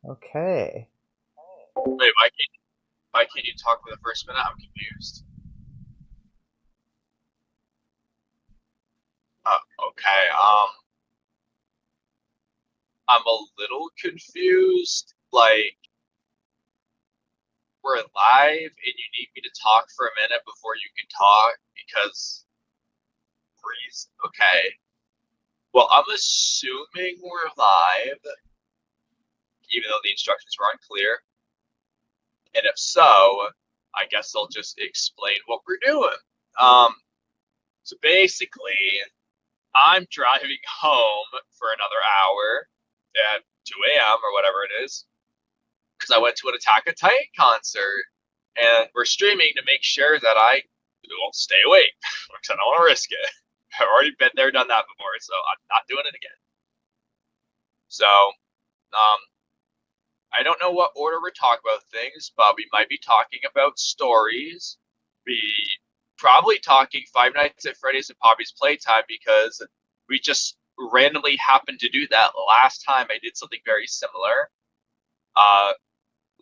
Okay. Wait, why can't you talk for the first minute? I'm confused. Okay. I'm a little confused. Like, we're live and you need me to talk for a minute before you can talk because reason. Okay. Well, I'm assuming we're live, even though the instructions were unclear. And if so, I guess I'll just explain what we're doing. Um, so basically, I'm driving home for another hour at 2 a.m. or whatever it is because I went to an Attack on Titan concert, and we're streaming to make sure that I won't stay awake because I don't want to risk it. I've already been there, done that before, so I'm not doing it again. So, I don't know what order we're talking about things, but we might be talking about stories. We probably talking Five Nights at Freddy's and Poppy's Playtime because we just randomly happened to do that last time I did something very similar. Uh,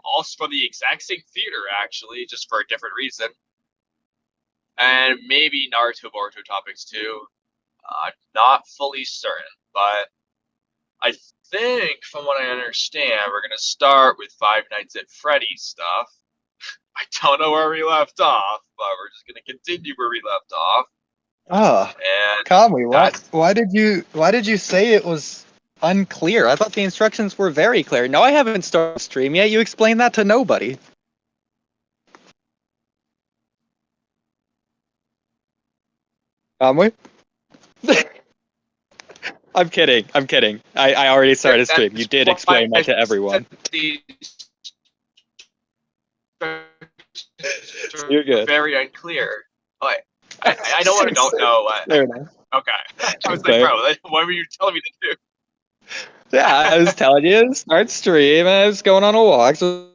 also from the exact same theater, actually, just for a different reason. And maybe Naruto Boruto topics too. I'm not fully certain, but I think, from what I understand, we're gonna start with Five Nights at Freddy's stuff. I don't know where we left off, but we're just gonna continue where we left off. Oh, And Kamui, that's why did you say it was unclear? I thought the instructions were very clear. No, I haven't started the stream yet. You explained that to nobody. Kamui? I'm kidding. I'm kidding. I already started stream. You that's did why explain I that to said everyone. these You're are good. very unclear. Like, I know what I don't know. Fair enough. Okay, I was like, Fair. bro, what were you telling me to Yeah, I was telling you, start stream, and I was going on a walk, so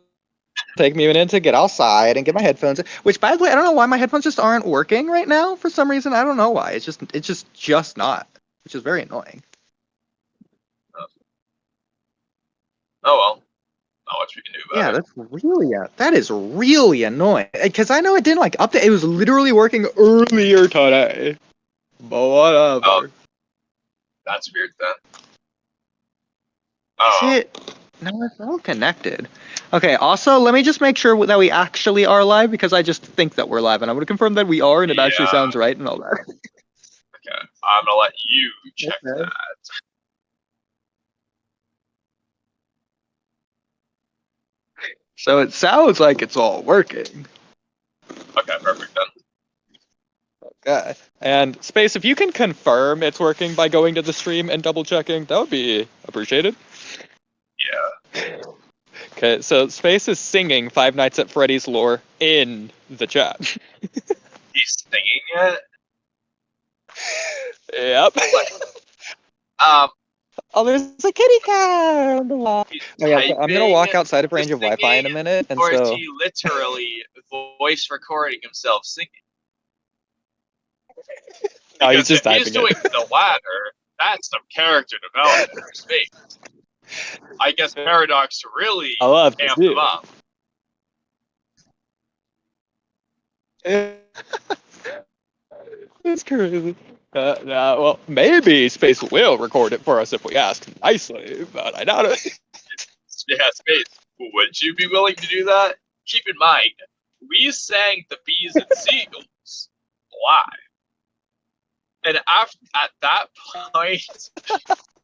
take me a minute to get outside and get my headphones. Which, by the way, I don't know why my headphones just aren't working right now for some reason. I don't know why. It's just not, which is very annoying. do? Oh well, not much we can do about Yeah, it. that is really annoying. Because I know it didn't like update. It was literally working earlier today. But Oh, whatever. that's weird then. Is Oh, it? No, it's all connected. Okay, also, let me just make sure that we actually are live because I just think that we're live and I would confirm that we are and it actually yeah. sounds right and all that. Okay, I'm gonna let you check Okay. that. So it sounds like it's all working. Okay, perfect then. Okay. And Space, if you can confirm it's working by going to the stream and double checking, that would be appreciated. Yeah, Okay, so Space is singing Five Nights at Freddy's lore in the chat. he's singing it. Yep. Like, um, Oh, there's a kitty cat on the wall. he's Oh, yeah, so I'm gonna typing walk outside of the range of Wi-Fi singing, in a minute, and or is so he literally voice recording himself singing? oh, he's Because if just he's typing it. doing the latter, that's some character development for Space. I guess Paradox really I love to amped see him up. it. It's crazy. Well, maybe Space will record it for us if we ask nicely, but I doubt it. Yeah, Space, would you be willing to do that? Keep in mind, we sang the Bees and Seagulls live. And after, at that point,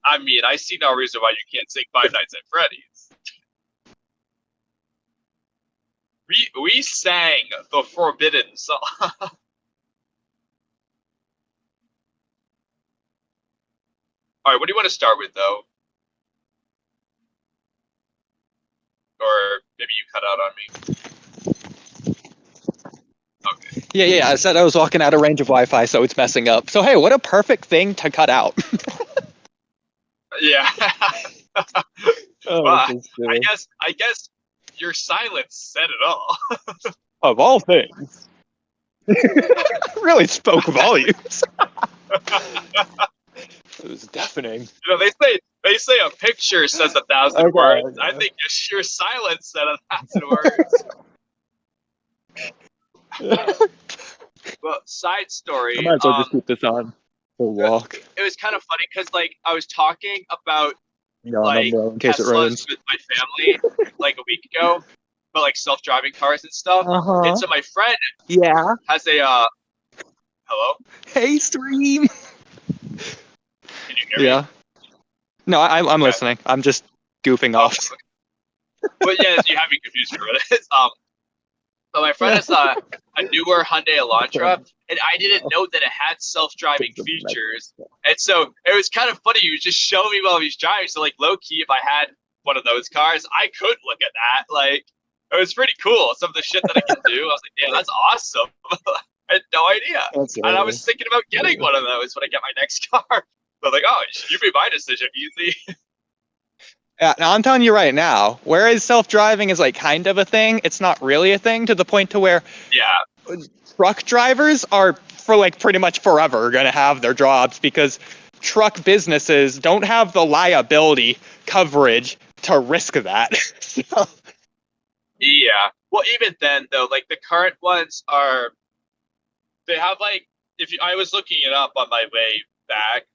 I mean, I see no reason why you can't sing Five Nights at Freddy's. We sang the Forbidden song. All right, what do you want to start with, though? Or maybe you cut out on me. Okay. Yeah. I said I was walking out of range of Wi-Fi, so it's messing up. So hey, what a perfect thing to cut out. Yeah. Oh, Well, this is silly. I guess your silence said it all. Of all things, really spoke volumes. It was deafening. You know, they say They say a picture says 1,000 words. I think just sheer silence said 1,000 words. Well, side story. I might as well just keep this on for a walk. It was kind of funny because like I was talking about In case it Teslas ruins. with my family like a week ago, but like self-driving cars and stuff. And so my friend has a hello? Hey, stream. Can you hear me? No, I'm listening. I'm just goofing off. But yeah, you have me confused for it. But my friend has a newer Hyundai Elantra, and I didn't know that it had self-driving features. And so it was kind of funny. He was just showing me while he was driving. So like low key, if I had one of those cars, I could look at that. Like it was pretty cool. Some of the shit that I can do. I was like, damn, that's awesome. I had no idea. And I was thinking about getting one of those when I get my next car. But like, oh, you made my decision easy. Yeah, now I'm telling you right now, whereas self-driving is like kind of a thing, it's not really a thing to the point to where truck drivers are for like pretty much forever going to have their jobs because truck businesses don't have the liability coverage to risk that. So. Yeah. Well, even then though, like the current ones they have like, I was looking it up on my way back.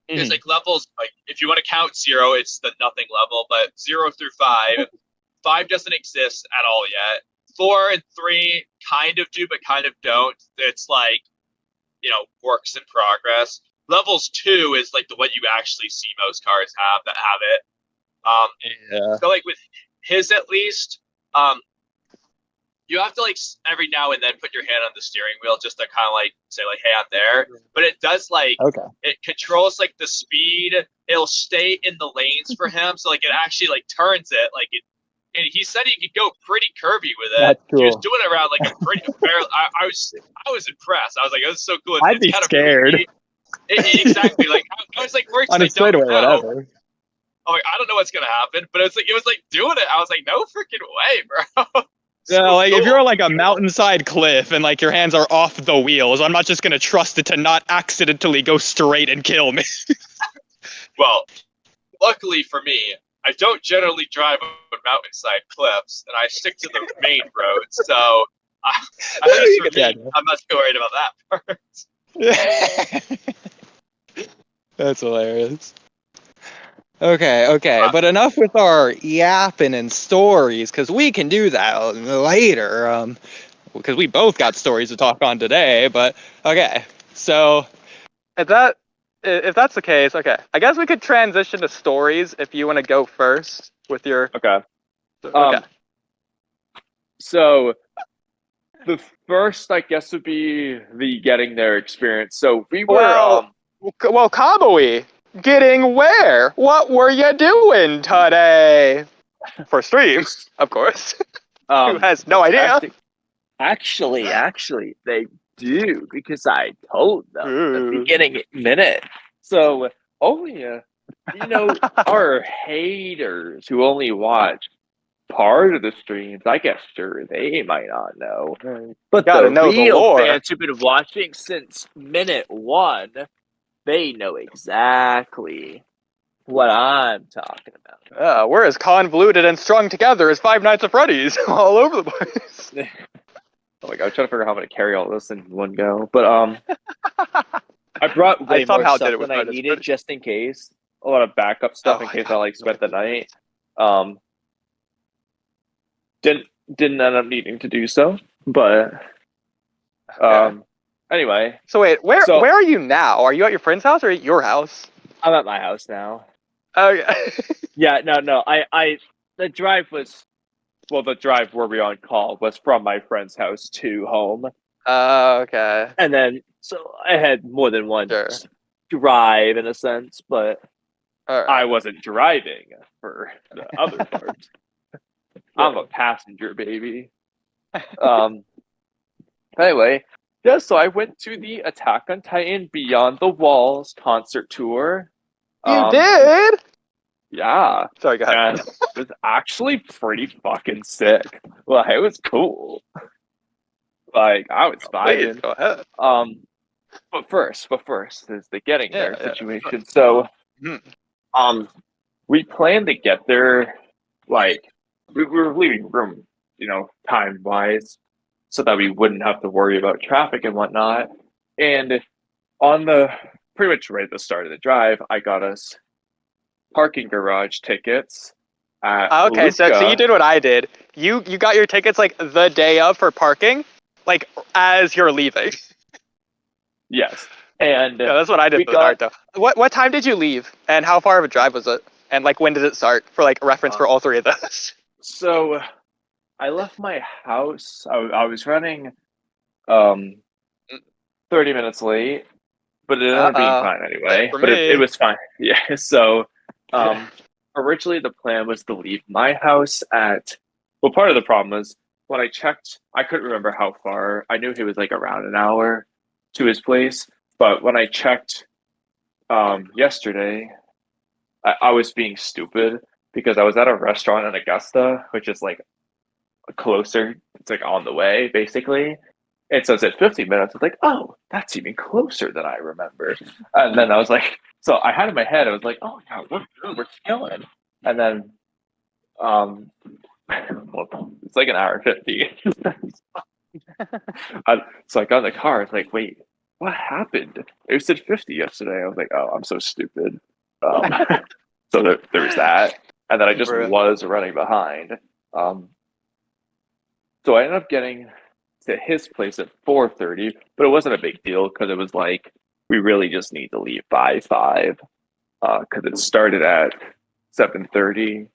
There's like levels, like if you want to count 0, it's the nothing level, but 0 through 5. 5 doesn't exist at all yet. 4 and 3 kind of do, but kind of don't. It's like, works in progress. Levels 2 is like the one you actually see most cars have that have it. So like with his at least, you have to like every now and then put your hand on the steering wheel just to kind of like say like, hey, I'm there. But it does like, it controls like the speed. It'll stay in the lanes for him. So like it actually like turns it like it. And he said he could go pretty curvy with it. That's cool. He was doing it around like a pretty barrel. I was impressed. I was like, it was so cool. I'd be scared. Exactly. Like I was like, works. On a straightaway, whatever. I'm like, I don't know what's gonna happen, but it was like doing it. I was like, no freaking way, bro. Yeah, like if you're on like a mountainside cliff and like your hands are off the wheels, I'm not just gonna trust it to not accidentally go straight and kill me. Well, luckily for me, I don't generally drive on mountainside cliffs, and I stick to the main road. So, at least for me, I'm not too worried about that part. That's hilarious. Okay, but enough with our yapping and stories, because we can do that later, because we both got stories to talk on today, but okay, so if that's the case, okay, I guess we could transition to stories if you want to go first with your... Okay. So, the first, I guess, would be the getting there experience. So, we were... Well, Kamui! Getting where? What were you doing today? For stream, of course. Who has no idea? Actually, they do, because I told them the beginning minute. So, only, our haters who only watch part of the streams, I guess, sure, they might not know. But the real fans who've been watching since minute 1, they know exactly what I'm talking about. We're as convoluted and strung together as Five Nights at Freddy's, all over the place. Oh my god, I'm trying to figure out how I'm going to carry all this in one go. But I brought way more stuff than I needed just in case. A lot of backup stuff in case I like spent the night. Didn't end up needing to do so, but anyway. So wait, where are you now? Are you at your friend's house or at your house? I'm at my house now. Okay. Yeah, no. The drive where we on call was from my friend's house to home. Okay. And then, so I had more than one drive in a sense, but I wasn't driving for the other part. I'm a passenger, baby. Anyway, yeah, so I went to the Attack on Titan Beyond the Walls concert tour. You did? Yeah. Sorry, go ahead. And it was actually pretty fucking sick. Well, it was cool. Like, I was vibing. Go ahead. But first is the getting there situation. So, We planned to get there, like, we were leaving room, time wise, so that we wouldn't have to worry about traffic and whatnot. And on the pretty much right at the start of the drive, I got us parking garage tickets at Okay, so you Luca. did what I did. You got your tickets like the day of for parking, like as you're leaving. Yes, and Yeah, that's what I did for the dart though. What time did you leave, and how far of a drive was it, and like when did it start for like reference for all three of those? So I left my house. I was running 30 minutes late, but it ended up being fine anyway. For But me. it was fine. Yeah. So originally the plan was to leave my house at. Well, part of the problem was when I checked, I couldn't remember how far. I knew he was like around an hour to his place, but when I checked yesterday, I was being stupid because I was at a restaurant in Augusta, which is like closer. It's like on the way, basically. And so it said 50 minutes. I was like, oh, that's even closer than I remember. And then I was like, so I had in my head, I was like, oh, yeah, we're killing. And then, well, it's like an hour and 50. So I got in the car. I was like, wait, what happened? It said 50 yesterday. I was like, oh, I'm so stupid. So there was that. And then I just was running behind. So I ended up getting to his place at 4:30, but it wasn't a big deal because it was like we really just need to leave by 5 because it started at 7:30,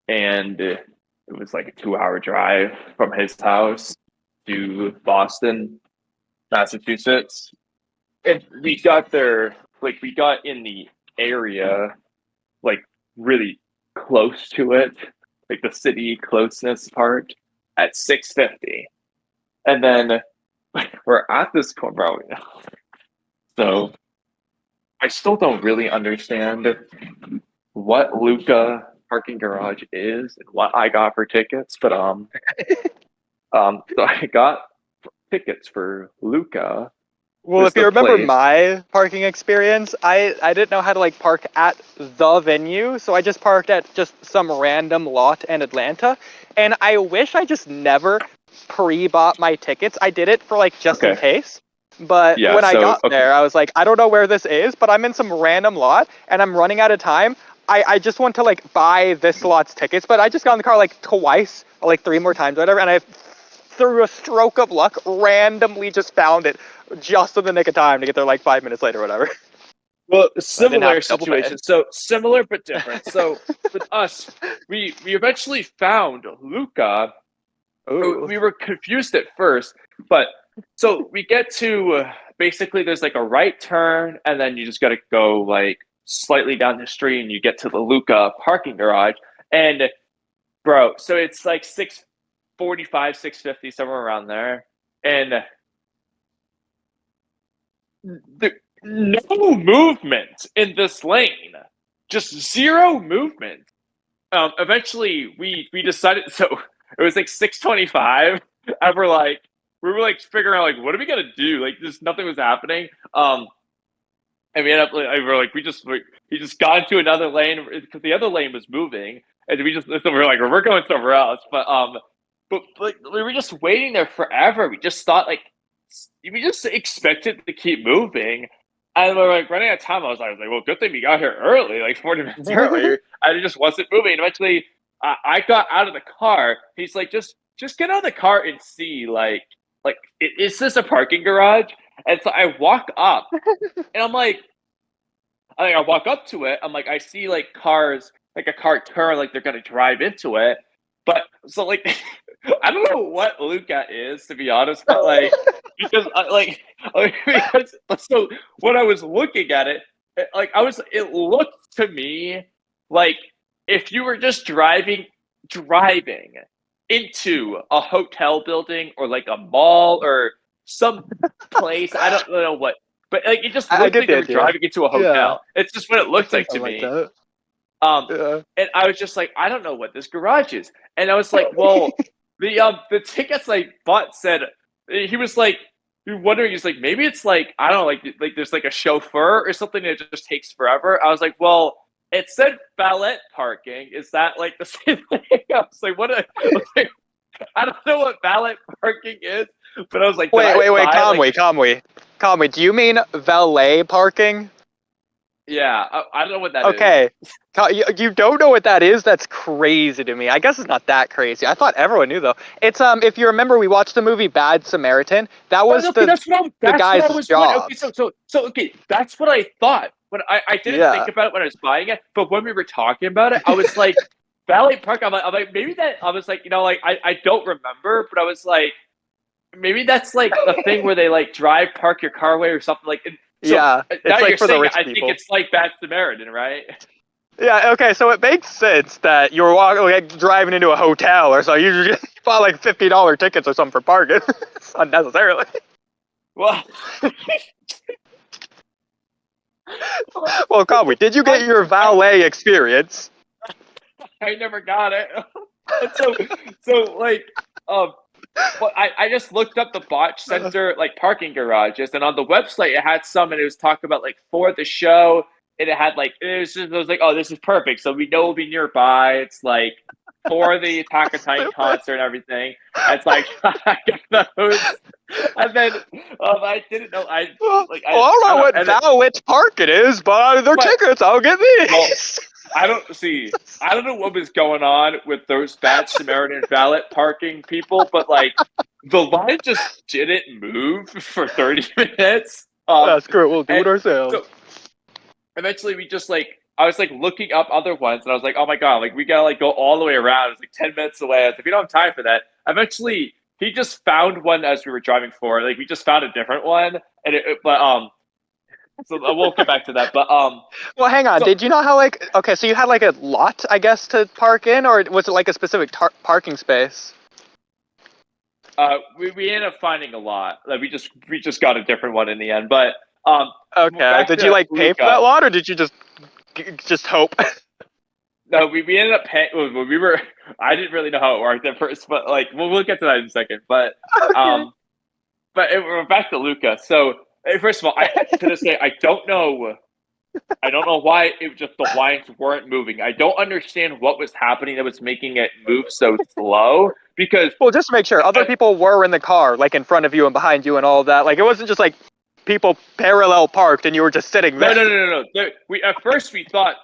and it was like a 2-hour drive from his house to Boston, Massachusetts, and we got there like we got in the area like really close to it, like the city closeness part at 6:50, and then we're at this corner. So I still don't really understand what Luca parking garage is and what I got for tickets, but so I got tickets for Luca. Well, if you remember my parking experience, I didn't know how to like park at the venue, so I just parked at just some random lot in Atlanta, and I wish I just never pre-bought my tickets. I did it for like just in case, but when I got there, I was like, I don't know where this is, but I'm in some random lot, and I'm running out of time. I just want to like buy this lot's tickets, but I just got in the car like twice, or like 3 more times, whatever, and I through a stroke of luck, randomly just found it just in the nick of time to get there like 5 minutes later or whatever. Well, similar situation. So similar but different. So with us, we eventually found Luca. We were confused at first, but so we get to basically there's like a right turn, and then you just got to go like slightly down the street, and you get to the Luca parking garage. And bro, so it's like 6:45, 6:50, somewhere around there, and no movement in this lane, just zero movement. Eventually, we decided. So it was like 6:25, and we were like figuring out like what are we gonna do? Like, just nothing was happening. And we ended up we just got into another lane because the other lane was moving, and we were like we're going somewhere else. But like we were just waiting there forever. We just thought like we just expected to keep moving, and we're like running out of time. I was like, well, good thing we got here early, like 40 minutes earlier, and it just wasn't moving. And eventually, I got out of the car. He's like, just get out of the car and see, like, is this a parking garage? And so I walk up, and I'm like, I walk up to it. I'm like, I see like cars, like a car turn, like they're gonna drive into it. But so like, I don't know what Luca is, to be honest, but like, because so when I was looking at it, it looked to me like if you were just driving into a hotel building or like a mall or some place, I don't know what, but like it just looked like they were driving into a hotel. Yeah. It's just what it looked like to me. And I was just like, I don't know what this garage is. And I was like, well, the tickets I bought said, he was like, we were wondering, it's like maybe it's like I don't know, like there's like a chauffeur or something that just takes forever. I was like, well, it said valet parking. Is that like the same thing? I was like, like, I don't know what valet parking is, but I was like, Wait, like, Kamui. Do you mean valet parking? yeah, I don't know what that is. Okay. You don't know what that is? That's crazy to me. I guess it's not that crazy. I thought everyone knew though. It's if you remember, we watched the movie Bad Samaritan. That was Okay, that's what the guy's what I was job. okay, so okay, that's what I thought. When I didn't think about it when I was buying it, but when we were talking about it, I was like, valet park. I'm like maybe that. I was like, like I don't remember, but I was like, maybe that's like the thing where they like park your car away or something like. So, yeah, it's now like you're for saying the rich I people. think it's like Bad Samaritan, right? Yeah, okay, so it makes sense that you're driving into a hotel or so. You just bought like $50 tickets or something for parking unnecessarily. Well, well, Kamui, did you get your valet experience? I never got it. so like, well, I just looked up the botch center like parking garages, and on the website it had some, and it was talking about like for the show, and it had like it was like, oh, this is perfect, so we know we'll be nearby. It's like for the Attack on Titan concert and everything. It's like I got those, and then I didn't know I don't know what valet parking is, but their tickets. I'll get these. Well, I don't know what was going on with those Bad Samaritan valet parking people, but like the line just didn't move for 30 minutes. That's great. We'll do it ourselves. So eventually, I was like looking up other ones, and I was like, oh my god, like we gotta like go all the way around. It's like 10 minutes away. I was like, we don't have time for that. Eventually, he just found one as we were driving forward. Like we just found a different one, and so we'll get back to that, but well, hang on. Did you know how so you had like a lot, I guess, to park in, or was it like a specific parking space? We ended up finding a lot. Like we just got a different one in the end, but okay. Did you like pay for that lot, or did you just hope? No, we ended up paying. We were. I didn't really know how it worked at first, but like we'll get to that in a second. But okay. We're back to Luca. So. First of all, to this day, I don't know why the lines weren't moving. I don't understand what was happening that was making it move so slow. Because just to make sure, other people were in the car, like in front of you and behind you and all of that. Like it wasn't just like people parallel parked and you were just sitting there. No. At first we thought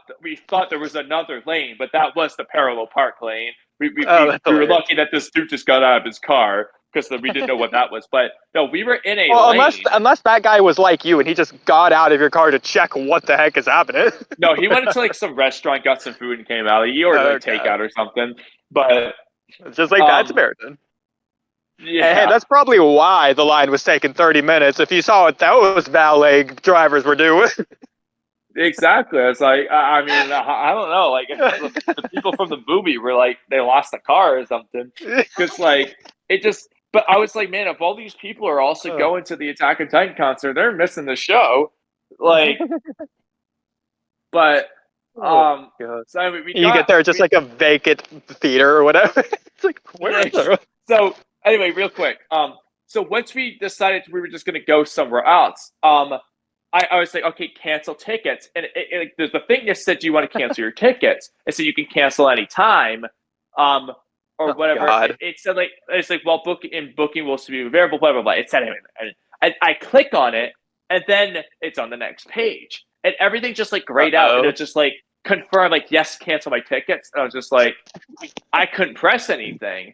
there was another lane, but that was the parallel park lane. We were lucky that this dude just got out of his car, because we didn't know what that was. But no, we were in a lane. Unless that guy was like you and he just got out of your car to check what the heck is happening. No, he went into like some restaurant, got some food, and came out. He ordered like takeout or something. But it's just like Bad Samaritan. Yeah. Hey, that's probably why the line was taking 30 minutes. If you saw what those valet drivers were doing. Exactly. It's like, I mean, I don't know. Like, the people from the movie were like, they lost a car or something. Because, like, it just. But I was like, man, if all these people are also going to the Attack on Titan concert, they're missing the show. Like, but, so we get there, just like a vacant theater or whatever. It's like, where is it? So, anyway, real quick. So once we decided we were just going to go somewhere else, I was like, okay, cancel tickets. And there's the thing that said, do you want to cancel your tickets? It said you can cancel any time. Or whatever. It said like, it's like, well, booking will be available, blah, blah, blah. It said anyway. And I click on it, and then it's on the next page. And everything just like grayed out. And it just like confirmed, like, yes, cancel my tickets. And I was just like, I couldn't press anything.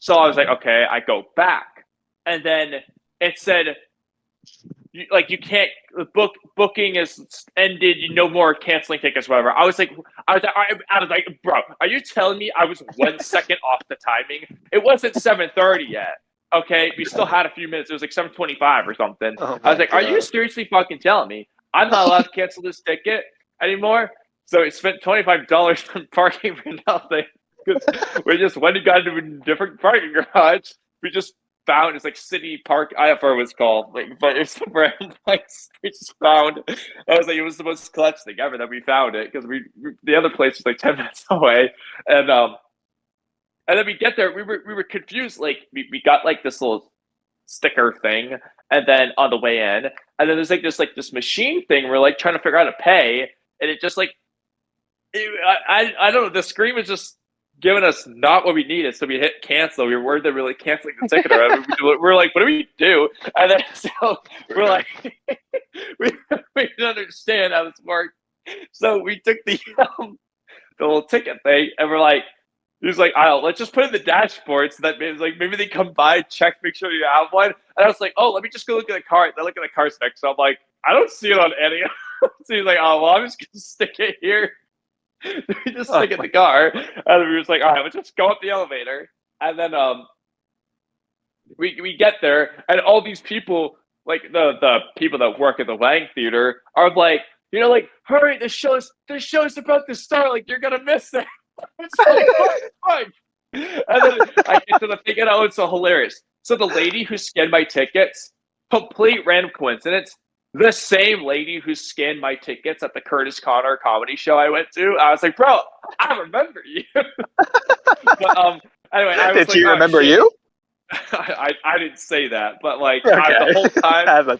So I was like, okay, I go back. And then it said, you can't booking is ended. No more canceling tickets, whatever. I was like, bro, are you telling me I was 1 second off the timing? It wasn't 7:30 yet. Okay, we still had a few minutes. It was like 7:25 or something. I was like, are you seriously fucking telling me I'm not allowed to cancel this ticket anymore? So we spent $25 on parking for nothing. We just went and got into a different parking garage. We just found it's like City Park. I forgot what it's called, like, but it's some random place we just found. I was like, it was the most clutch thing ever that we found it, because the other place was like 10 minutes away, and then we get there. We were confused. Like we got like this little sticker thing, and then on the way in, and then there's this machine thing where we're like trying to figure out how to pay, and it just like I don't know, the screen was just giving us not what we needed, so we hit cancel. We were worried that we were like canceling the ticket, or we're like, what do we do? And then so we're like, we didn't understand how this worked, so we took the little ticket thing, and we're like. He was like, let's just put it in the dashboard so that maybe they come by, check, make sure you have one. And I was like, let me just go look at the car. And I look at the car specs. So I'm like, I don't see it on any of them. So he's like, I'm just going to stick it here. We just stick it in the car. And we were just like, all right, let's just go up the elevator. And then we get there, and all these people, like the people that work at the Lang Theater, are like, hurry, the show's about to start. Like, you're going to miss it. It's like, fuck. And then I get to the thing, and it's so hilarious. So the lady who scanned my tickets, complete random coincidence, the same lady who scanned my tickets at the Curtis Connor comedy show I went to. I was like, bro, I remember you. But anyway, I was did she remember you? I didn't say that, but like okay. the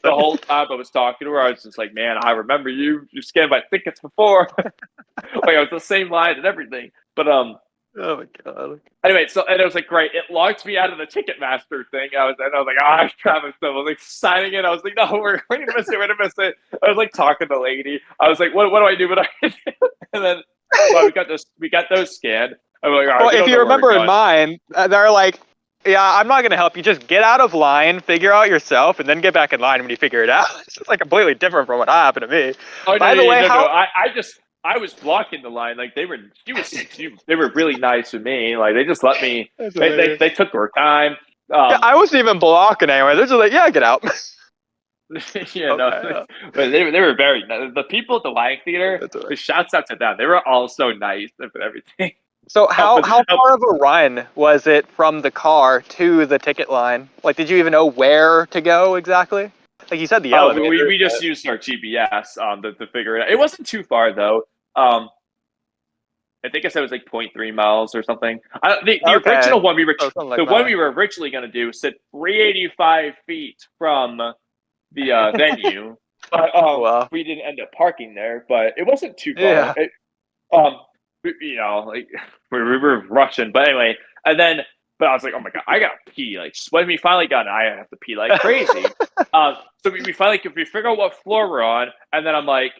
whole time I was talking to her, I was just like, man, I remember you. You scanned my tickets before. Like, I was the same line and everything. But oh my god. Anyway, and it was like, great. It locked me out of the Ticketmaster thing. I was like, Travis. I was like signing in. I was like, no, we're gonna miss it. We're gonna miss it. I was like talking to the lady. I was like, what do I do? What do I do? And then we got those scanned. I'm like, all right, well, if you remember in mine, they're like, yeah, I'm not gonna help you. Just get out of line, figure out yourself, and then get back in line when you figure it out. It's just like completely different from what happened to me. Oh, by the way, I was blocking the line. Like they were really nice with me. Like they just let me. They took their time. Yeah, I wasn't even blocking anyway. They're just like, yeah, get out. Yeah, no, but they were very nice. The people at the Lang Theater. Right. Shouts out to them. They were all so nice and everything. So how far of a run was it from the car to the ticket line? Like, did you even know where to go exactly? Like you said, the elevator. We just used our GPS to figure it out. It wasn't too far though. I think I said it was like 0.3 miles or something. The original one we were originally going to do said 385 feet from the venue, but we didn't end up parking there. But it wasn't too far. Yeah. Like we were rushing, but anyway, but I was like, oh my god, I gotta pee. Like when we finally got it, I have to pee like crazy. So we finally figure out what floor we're on, and then I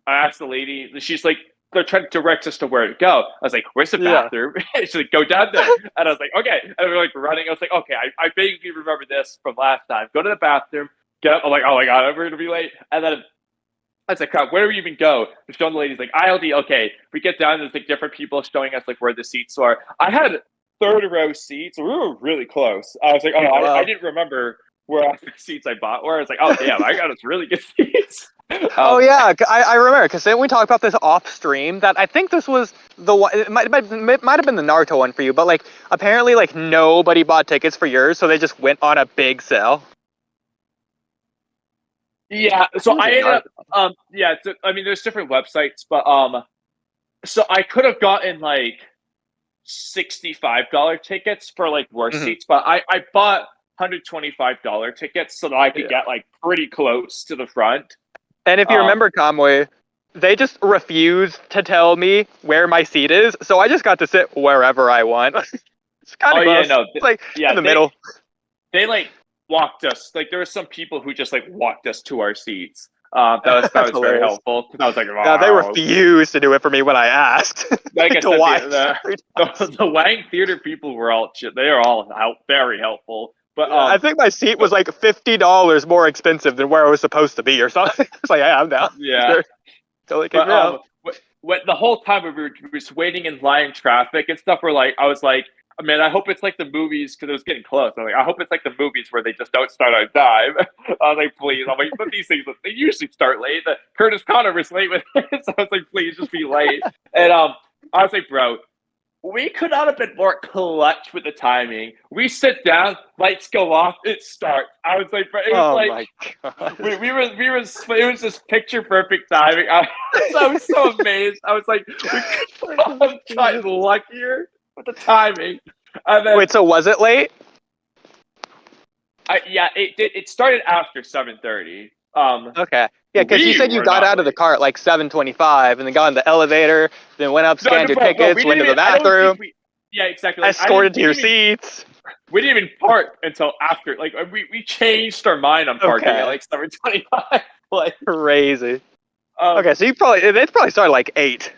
asked the lady, she's like, they're trying to direct us to where to go. I was like, where's the bathroom? She's like, go down there. And I was like, okay. And we were like running. I was like, okay, I vaguely remember this from last time. Go to the bathroom, get up. I'm like, oh my god, we're gonna be late. And then I was like, crap, where do we even go? We're showing the ladies like ILD. Okay, we get down. There's like different people showing us like where the seats are. I had third row seats. We were really close. I was like, I didn't remember where the seats I bought were. I was like, oh damn, I got us really good seats. Oh yeah, I remember because then we talked about this off stream. That I think this was the one. It might have been the Naruto one for you, but like apparently like nobody bought tickets for yours, so they just went on a big sale. Yeah, so I ended up, so, I mean, there's different websites, but, so I could have gotten, like, $65 tickets for, like, worse seats, but I bought $125 tickets so that I could get, like, pretty close to the front. And if you remember, Kamui, they just refused to tell me where my seat is, so I just got to sit wherever I want. It's kind of close. Yeah, no, it's, like, in the middle. They, like, walked us, like there were some people who just like walked us to our seats. That was very helpful. I was like, wow. Yeah, they refused to do it for me when I asked. Like I said, the Lang Theater people were all very helpful. But I think my seat was like $50 more expensive than where I was supposed to be or something. It's like, yeah, I'm down. Yeah. Sure. Totally kicked me out. The whole time we were just waiting in line traffic and stuff, I was like, man, I hope it's like the movies, because it was getting close. I'm like, I hope it's like the movies where they just don't start on time. I was like, please. I'm like, but these things, they usually start late. Curtis Connor was late with it, so I was like, please just be late. And I was like, bro, we could not have been more clutch with the timing. We sit down, lights go off, it starts. I was like, bro, it was my God. It was just picture perfect timing. I was so amazed. I was like, we could have gotten luckier with the timing. And then, wait, so was it late? It started after 7:30. Okay. Yeah, because you said you got out of the car at like 7:25, and then got in the elevator, then went up, scanned your tickets, went to the bathroom, yeah, exactly. Like, escorted to your seats. We didn't even park until after. Like we changed our mind on parking at like 7:25. Like crazy. Okay, so they probably started like 8.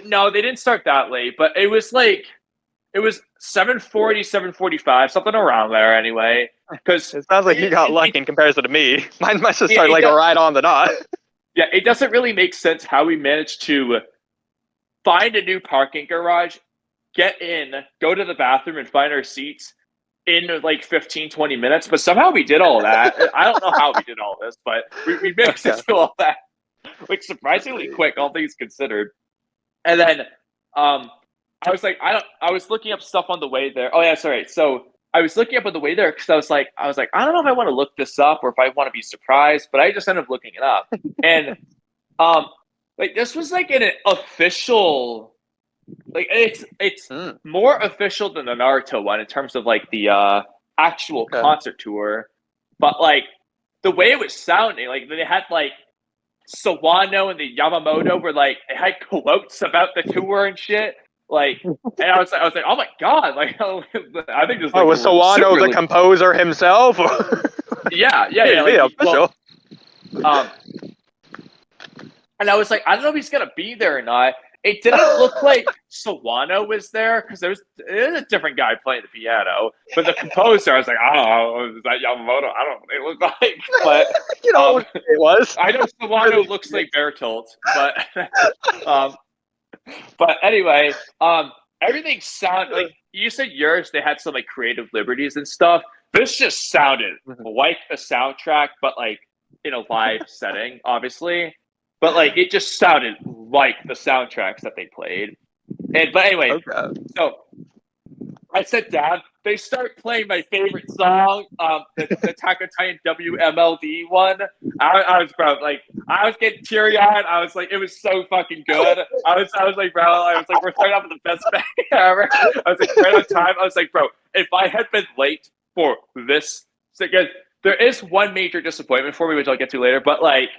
No, they didn't start that late, but it was 7:40, 7:45, something around there anyway. Because it sounds like you got lucky in comparison to me. Mine must have started right on the dot. Yeah, it doesn't really make sense how we managed to find a new parking garage, get in, go to the bathroom, and find our seats in like 15, 20 minutes. But somehow we did all that. I don't know how we did all this, but we managed to do all that. Like surprisingly quick, all things considered. And then I was looking up stuff on the way there. Oh yeah, sorry. So I was looking up on the way there because I was like, I don't know if I want to look this up or if I want to be surprised, but I just ended up looking it up. And like this was like an official, like it's more official than the Naruto one in terms of like the actual concert tour. But like the way it was sounding, like they had like Sawano and the Yamamoto were like they had quotes about the tour and shit. Like, and I was like, oh my god! Like, I think just like, was Sawano the composer himself? yeah. Official. Well, and I was like, I don't know if he's gonna be there or not. It didn't look like Sawano was there because there was a different guy playing the piano. But the composer, I was like, I don't know, is that Yamamoto? I don't know what it looked like, but you know what it was. I know Sawano looks like Bertolt, but anyway, everything sounded like you said yours. They had some like creative liberties and stuff. This just sounded like a soundtrack, but like in a live setting, obviously. But like it just sounded like the soundtracks that they played. But anyway, so I sat down. They start playing my favorite song, the Attack on Titan WMLD one. I was getting teary eyed. I was like, it was so fucking good. I was like, bro, we're starting off with the best bang ever. I was like, right on time. I was like, bro, if I had been late for this, because there is one major disappointment for me, which I'll get to later. But like,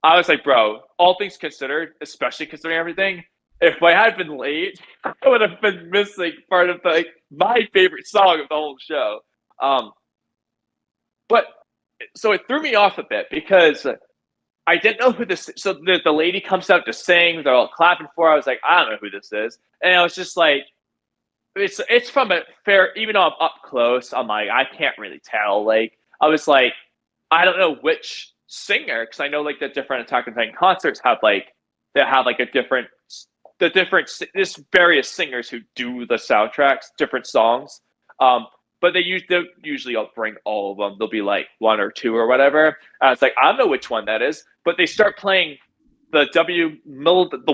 I was like, bro, all things considered, especially considering everything, if I had been late, I would have been missing part of like my favorite song of the whole show. But so it threw me off a bit because I didn't know who this. So the lady comes out to sing. They're all clapping for her. I was like, I don't know who this is, and I was just like, it's from a fair. Even though I'm up close, I'm like, I can't really tell. Like, I was like, I don't know which singer because I know like the different Attack on Titan concerts have like there's various singers who do the soundtracks, different songs. But they usually bring all of them. They'll be like one or two or whatever. And it's like, I don't know which one that is, but they start playing the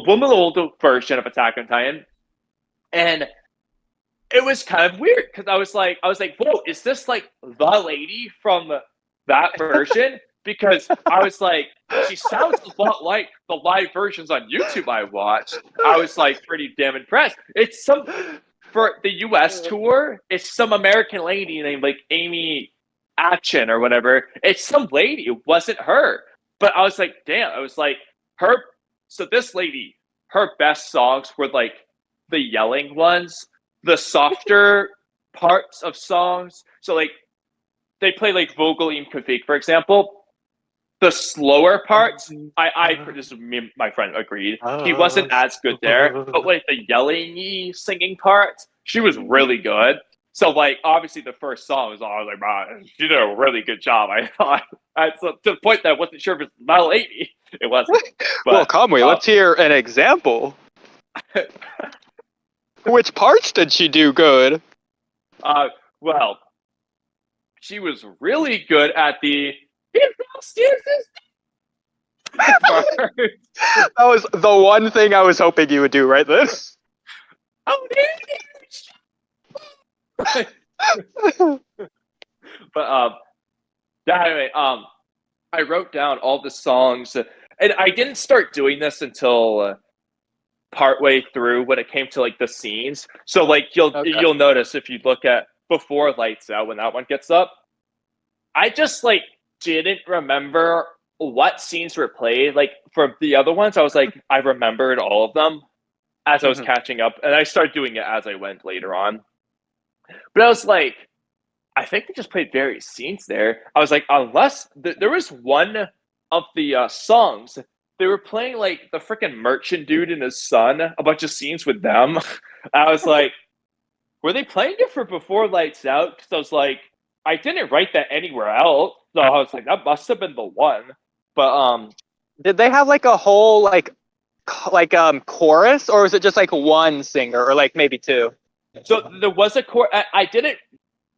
Woman version of Attack on Titan. And it was kind of weird because I was like, whoa, is this like the lady from that version? Because I was like, she sounds a lot like the live versions on YouTube I watched. I was like pretty damn impressed. It's for the US tour, it's some American lady named like Amy Atchen or whatever. It's some lady. It wasn't her. But I was like, damn. I was like, so this lady, her best songs were like the yelling ones, the softer parts of songs. So like they play like Vogel im Krieg, for example. The slower parts, this is me, my friend agreed. He wasn't as good there, but like the yelling singing parts, she was really good. So like obviously the first song was I was like, wow, she did a really good job. I thought to the point that I wasn't sure if it's about 80. It wasn't. But, well, Kamui, let's hear an example. Which parts did she do good? Well, she was really good at the. That was the one thing I was hoping you would do right then. But anyway, I wrote down all the songs, and I didn't start doing this until partway through when it came to like the scenes. So like you'll notice if you look at before Lights Out when that one gets up. I just like didn't remember what scenes were played. Like for the other ones, I was like, I remembered all of them as I was catching up, and I started doing it as I went later on. But I was like, I think they just played various scenes there. I was like, unless there was one of the songs, they were playing like the freaking merchant dude and his son, a bunch of scenes with them. I was like, were they playing it for Before Lights Out? Because I was like, I didn't write that anywhere else. So I was like, that must have been the one. But did they have like a whole like chorus, or was it just like one singer, or like maybe two? So there was a chorus. I didn't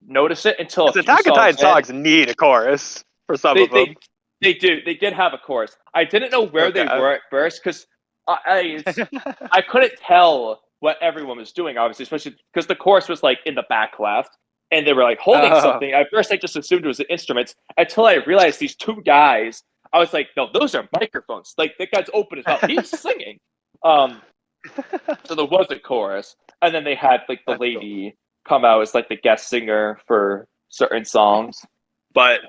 notice it until the Attack on Titan songs need a chorus for some of them. They do. They did have a chorus. I didn't know where they were at first because I couldn't tell what everyone was doing, obviously, especially because the chorus was like in the back left, and they were like holding something. At first, I just assumed it was the instruments until I realized these two guys. I was like, no, those are microphones. Like the guy's open as hell. He's singing. So there was a chorus, and then they had like the lady come out as like the guest singer for certain songs, but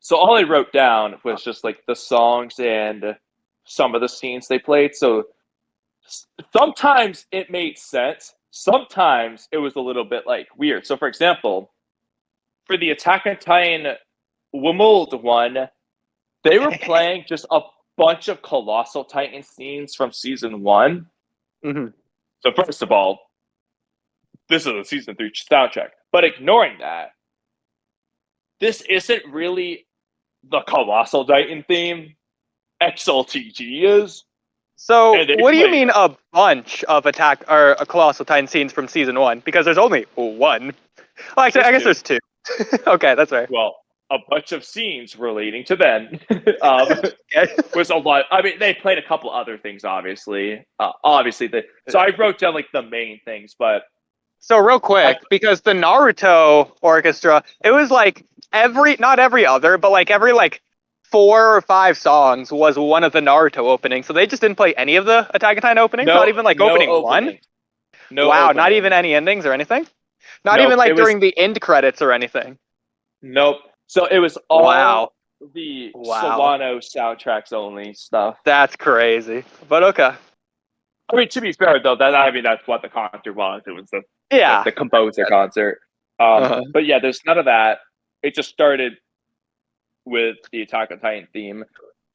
so all I wrote down was just like the songs and some of the scenes they played. So sometimes it made sense, sometimes it was a little bit like weird. So for example, for the Attack on Titan Wimald one, they were playing just a bunch of Colossal Titan scenes from season 1. So first of all, this is a season 3 soundtrack. But ignoring that, this isn't really the Colossal Titan theme. XLTG is. So what do you mean a bunch of Attack or a Colossal Titan scenes from season 1? Because there's only one. Well, actually, I guess there's 2. Okay, that's right. Well, a bunch of scenes relating to them was a lot. I mean, they played a couple other things, obviously. So I wrote down like the main things, but. So real quick, because the Naruto orchestra, it was like not every other, but like every like 4 or 5 songs was one of the Naruto openings. So they just didn't play any of the Attack on Titan openings? Not even like opening 1? No. Wow, opening. Not even any endings or anything? Not even like during the end credits or anything? Nope. So it was all the Solano soundtracks only stuff. That's crazy. But okay. I mean, to be fair though, that's what the concert was. It was the composer concert. But yeah, there's none of that. It just started with the Attack on Titan theme.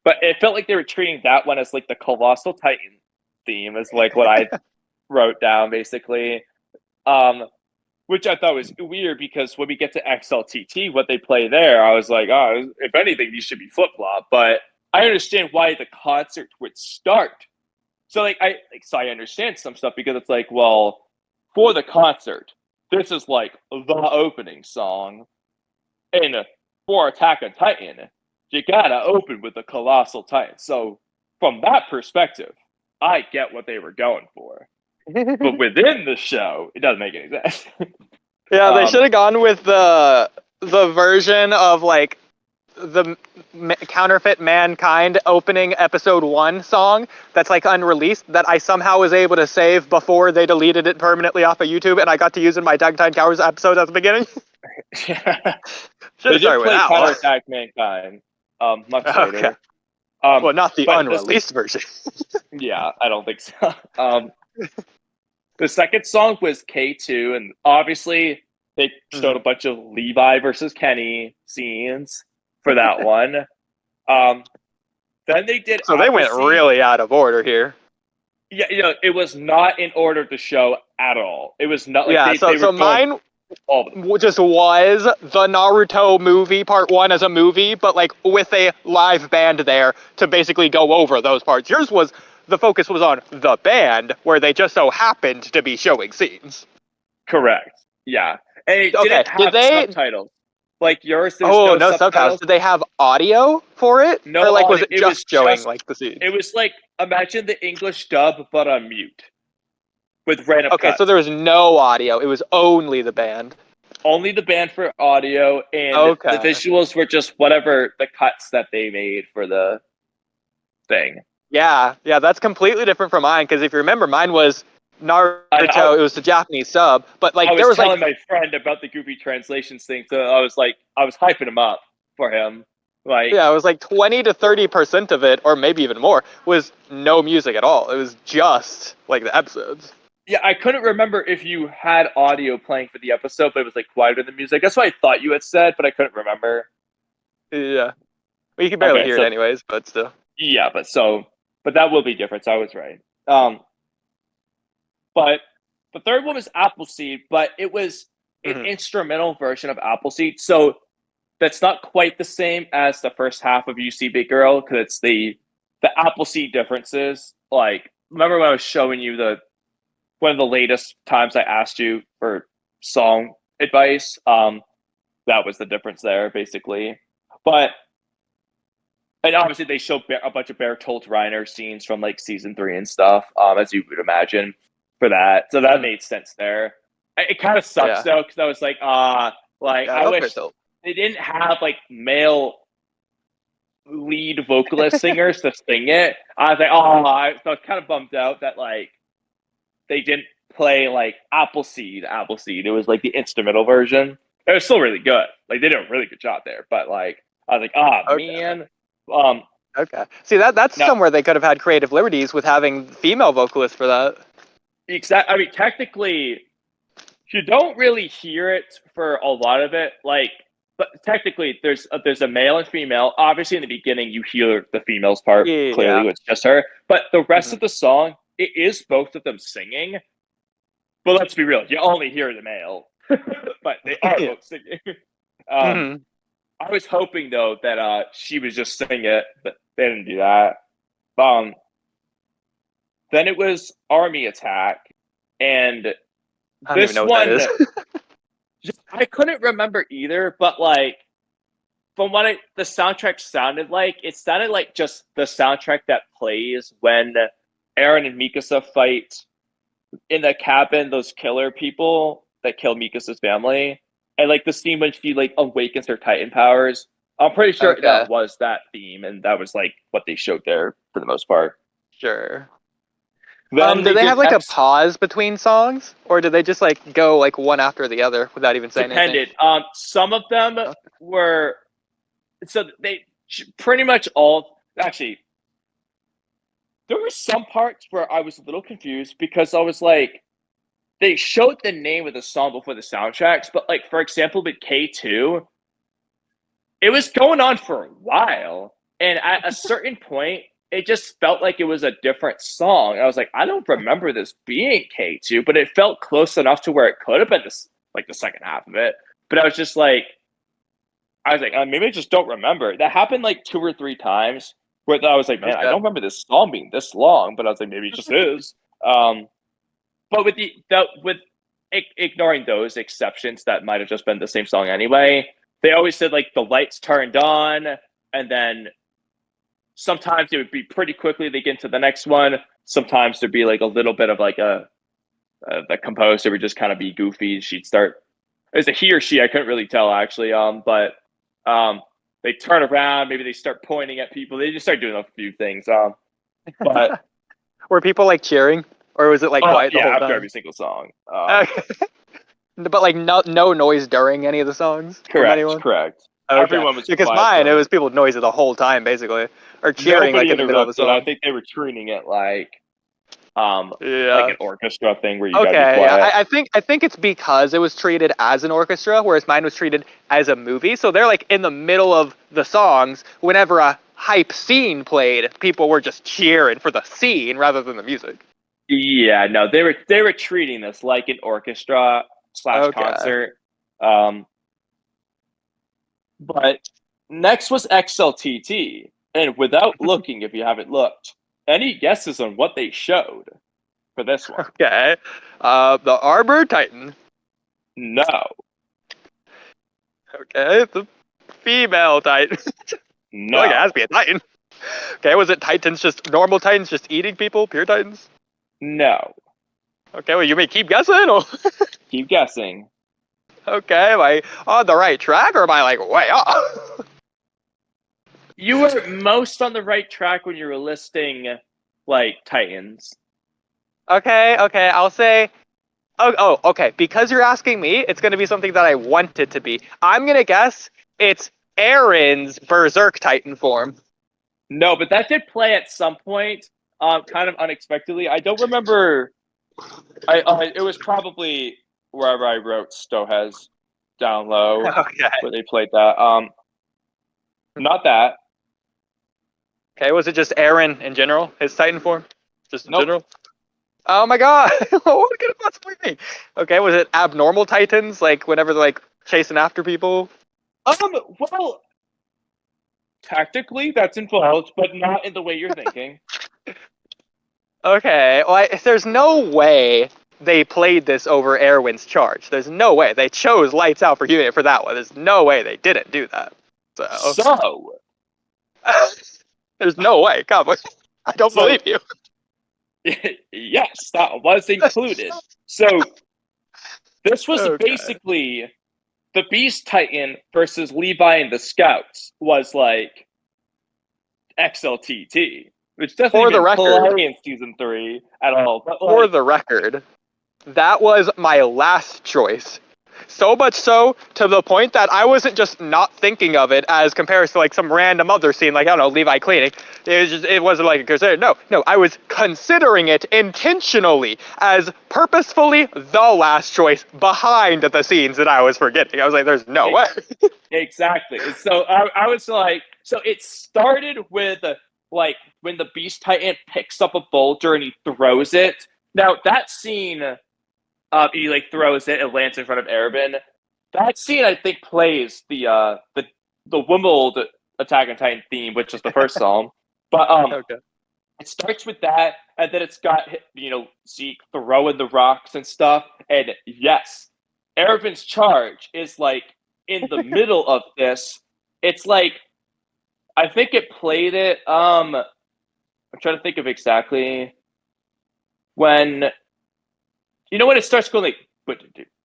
But it felt like they were treating that one as like the Colossal Titan theme, is like what I wrote down basically. Which I thought was weird because when we get to XLTT, what they play there, I was like, oh, if anything, these should be flip-flop. But I understand why the concert would start. So I understand some stuff because it's like, well, for the concert, this is like the opening song. And for Attack on Titan, you gotta open with the Colossal Titan. So from that perspective, I get what they were going for. But within the show, it doesn't make any sense. Yeah, they should have gone with the version of like the Counterfeit Mankind opening episode 1 song that's like unreleased that I somehow was able to save before they deleted it permanently off of YouTube, and I got to use in my Attack on Titan Towers episode at the beginning. Should have started with Counterattack Mankind much later. Well, not the unreleased version. Yeah, I don't think so. The second song was K2, and obviously they showed a bunch of Levi versus Kenny scenes for that one. Then they did. So they went really out of order here. Yeah, it was not in order of the show at all. It was not. Like so mine just was the Naruto movie part 1 as a movie, but like with a live band there to basically go over those parts. Yours was. The focus was on the band, where they just so happened to be showing scenes. Correct. Yeah. And it didn't have subtitles. Like yours, there's no subtitles. Did they have audio for it? No, or like was it just showing like the scenes? It was like, imagine the English dub, but on mute. With random cuts. So there was no audio. It was only the band. Only the band for audio, and the visuals were just whatever the cuts that they made for the thing. Yeah, that's completely different from mine, because if you remember, mine was Naruto, it was the Japanese sub, but like I was there was telling like my friend about the goofy translations thing, so I was hyping him up for him. Like, yeah, it was like 20 to 30% of it, or maybe even more, was no music at all. It was just like the episodes. yeah, I couldn't remember if you had audio playing for the episode, but it was like quieter than music. That's what I thought you had said, but I couldn't remember. Yeah, well, you can barely Okay, hear so- it anyways, but still. Yeah, but that will be different. So I was right. But the third one was Appleseed, but it was an Mhm. instrumental version of Appleseed. So that's not quite the same as the first half of UC Big Girl, because it's the Appleseed differences. Like, remember when I was showing you one of the latest times I asked you for song advice? That was the difference there, basically. But and obviously they show a bunch of Bertolt Reiner scenes from like season 3 and stuff, as you would imagine for that. So that made sense there. It kind of sucks though, because I was like, I wish they didn't have like male lead vocalist singers to sing it. I was like, I was kind of bummed out that like they didn't play like Appleseed. It was like the instrumental version. It was still really good. Like they did a really good job there, but like I was like, man. Okay. See, that's No. somewhere they could have had creative liberties with having female vocalists for that. Exactly. I mean, technically, you don't really hear it for a lot of it. Like, but technically, there's a male and female. Obviously, in the beginning, you hear the female's part clearly. It's just her. But the rest of the song, it is both of them singing. But let's be real, you only hear the male, but they are both singing. I was hoping though that she was just singing it, but they didn't do that. Then it was Army Attack, and I don't even know what that is. I couldn't remember either, but like from what the soundtrack sounded like, it sounded like just the soundtrack that plays when Eren and Mikasa fight in the cabin, those killer people that kill Mikasa's family. And like the scene when she like awakens her Titan powers. I'm pretty sure that was that theme, and that was like what they showed there for the most part. Sure. Then did they have like a pause between songs, or did they just like go like one after the other without even saying anything? Some of them were, so they pretty much all actually. There were some parts where I was a little confused because I was like, they showed the name of the song before the soundtracks, but like for example with K2, it was going on for a while, and at a certain point, it just felt like it was a different song. I was like, I don't remember this being K2, but it felt close enough to where it could have been this, like the second half of it. But I was like, maybe I just don't remember. That happened like 2 or 3 times where I was like, man, I don't remember this song being this long, but I was like, maybe it just is. But with ignoring those exceptions that might have just been the same song anyway, they always said like the lights turned on, and then sometimes it would be pretty quickly they get into the next one. Sometimes there'd be like a little bit of like the composer would just kind of be goofy. She'd start, is it he or she? I couldn't really tell actually. But they turn around, maybe they start pointing at people. They just start doing a few things. But were people like cheering, or was it like quiet the whole after time? every single song. But like no noise during any of the songs. Correct. Okay. Everyone was because quiet, it was people noisy the whole time basically, or cheering like in the middle of the song. I think they were treating it like like an orchestra thing where you gotta be quiet. Yeah. I think it's because it was treated as an orchestra, whereas mine was treated as a movie. So they're like in the middle of the songs. Whenever a hype scene played, people were just cheering for the scene rather than the music. Yeah, no, they were treating this like an orchestra / concert. But next was XLTT, and without looking, if you haven't looked, any guesses on what they showed for this one? Okay, the Arbor Titan. No. Okay, the female Titan. No. Like it has to be a Titan. Okay, was it Titans, just normal Titans, just eating people, pure Titans? No. Okay, well you may keep guessing, or keep guessing. Okay, am I on the right track, or am I like way off? You were most on the right track when you were listing like Titans. Okay, I'll say. Okay. Because you're asking me, it's gonna be something that I want it to be. I'm gonna guess it's Aaron's Berserk Titan form. No, but that did play at some point, kind of unexpectedly. I don't remember. It was probably wherever I wrote Stohez down low Okay. where they played that. Not that. Okay, was it just Aaron in general? His Titan form? Just in Nope. general? Oh my god! What could it possibly be? Okay, was it abnormal Titans? Like whenever they're like chasing after people? Well, tactically that's involved, but not in the way you're thinking. Okay, well, there's no way they played this over Erwin's charge. There's no way. They chose Lights Out for Human for that one. There's no way they didn't do that. So. There's no way. Come on. I don't believe you. Yes, that was included. So this was basically the Beast Titan versus Levi and the Scouts was like XLTT, which doesn't even play in season 3 at all. But for the record, that was my last choice. So much so to the point that I wasn't just not thinking of it as compared to like some random other scene, like I don't know, Levi cleaning. It wasn't like a consider. No, I was considering it intentionally as purposefully the last choice behind the scenes that I was forgetting. I was like, there's no way. Exactly. So I was like, so it started with like when the Beast Titan picks up a boulder and he throws it. Now that scene. He like throws it, it lands in front of Erebin. That scene, I think, plays the Wimbled Attack on Titan theme, which is the first song. But it starts with that, and then it's got Zeke throwing the rocks and stuff. And yes, Erebin's charge is like in the middle of this. It's like I think it played it. I'm trying to think of exactly when. You know when it starts going like,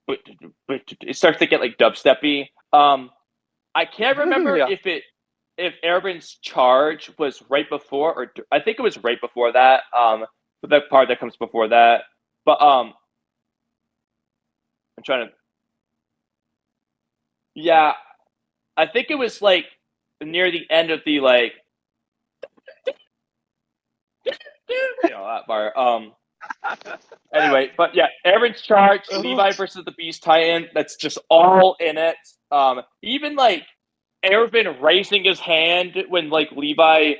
it starts to get like dubsteppy. I can't remember if Erebin's charge was right before, or I think it was right before that. But that part that comes before that. But I'm trying to. Yeah, I think it was like near the end of the like. That part. Anyway, but yeah, Erebin's charge, Levi versus the Beast Titan. That's just all in it. Even like Erebin raising his hand when like Levi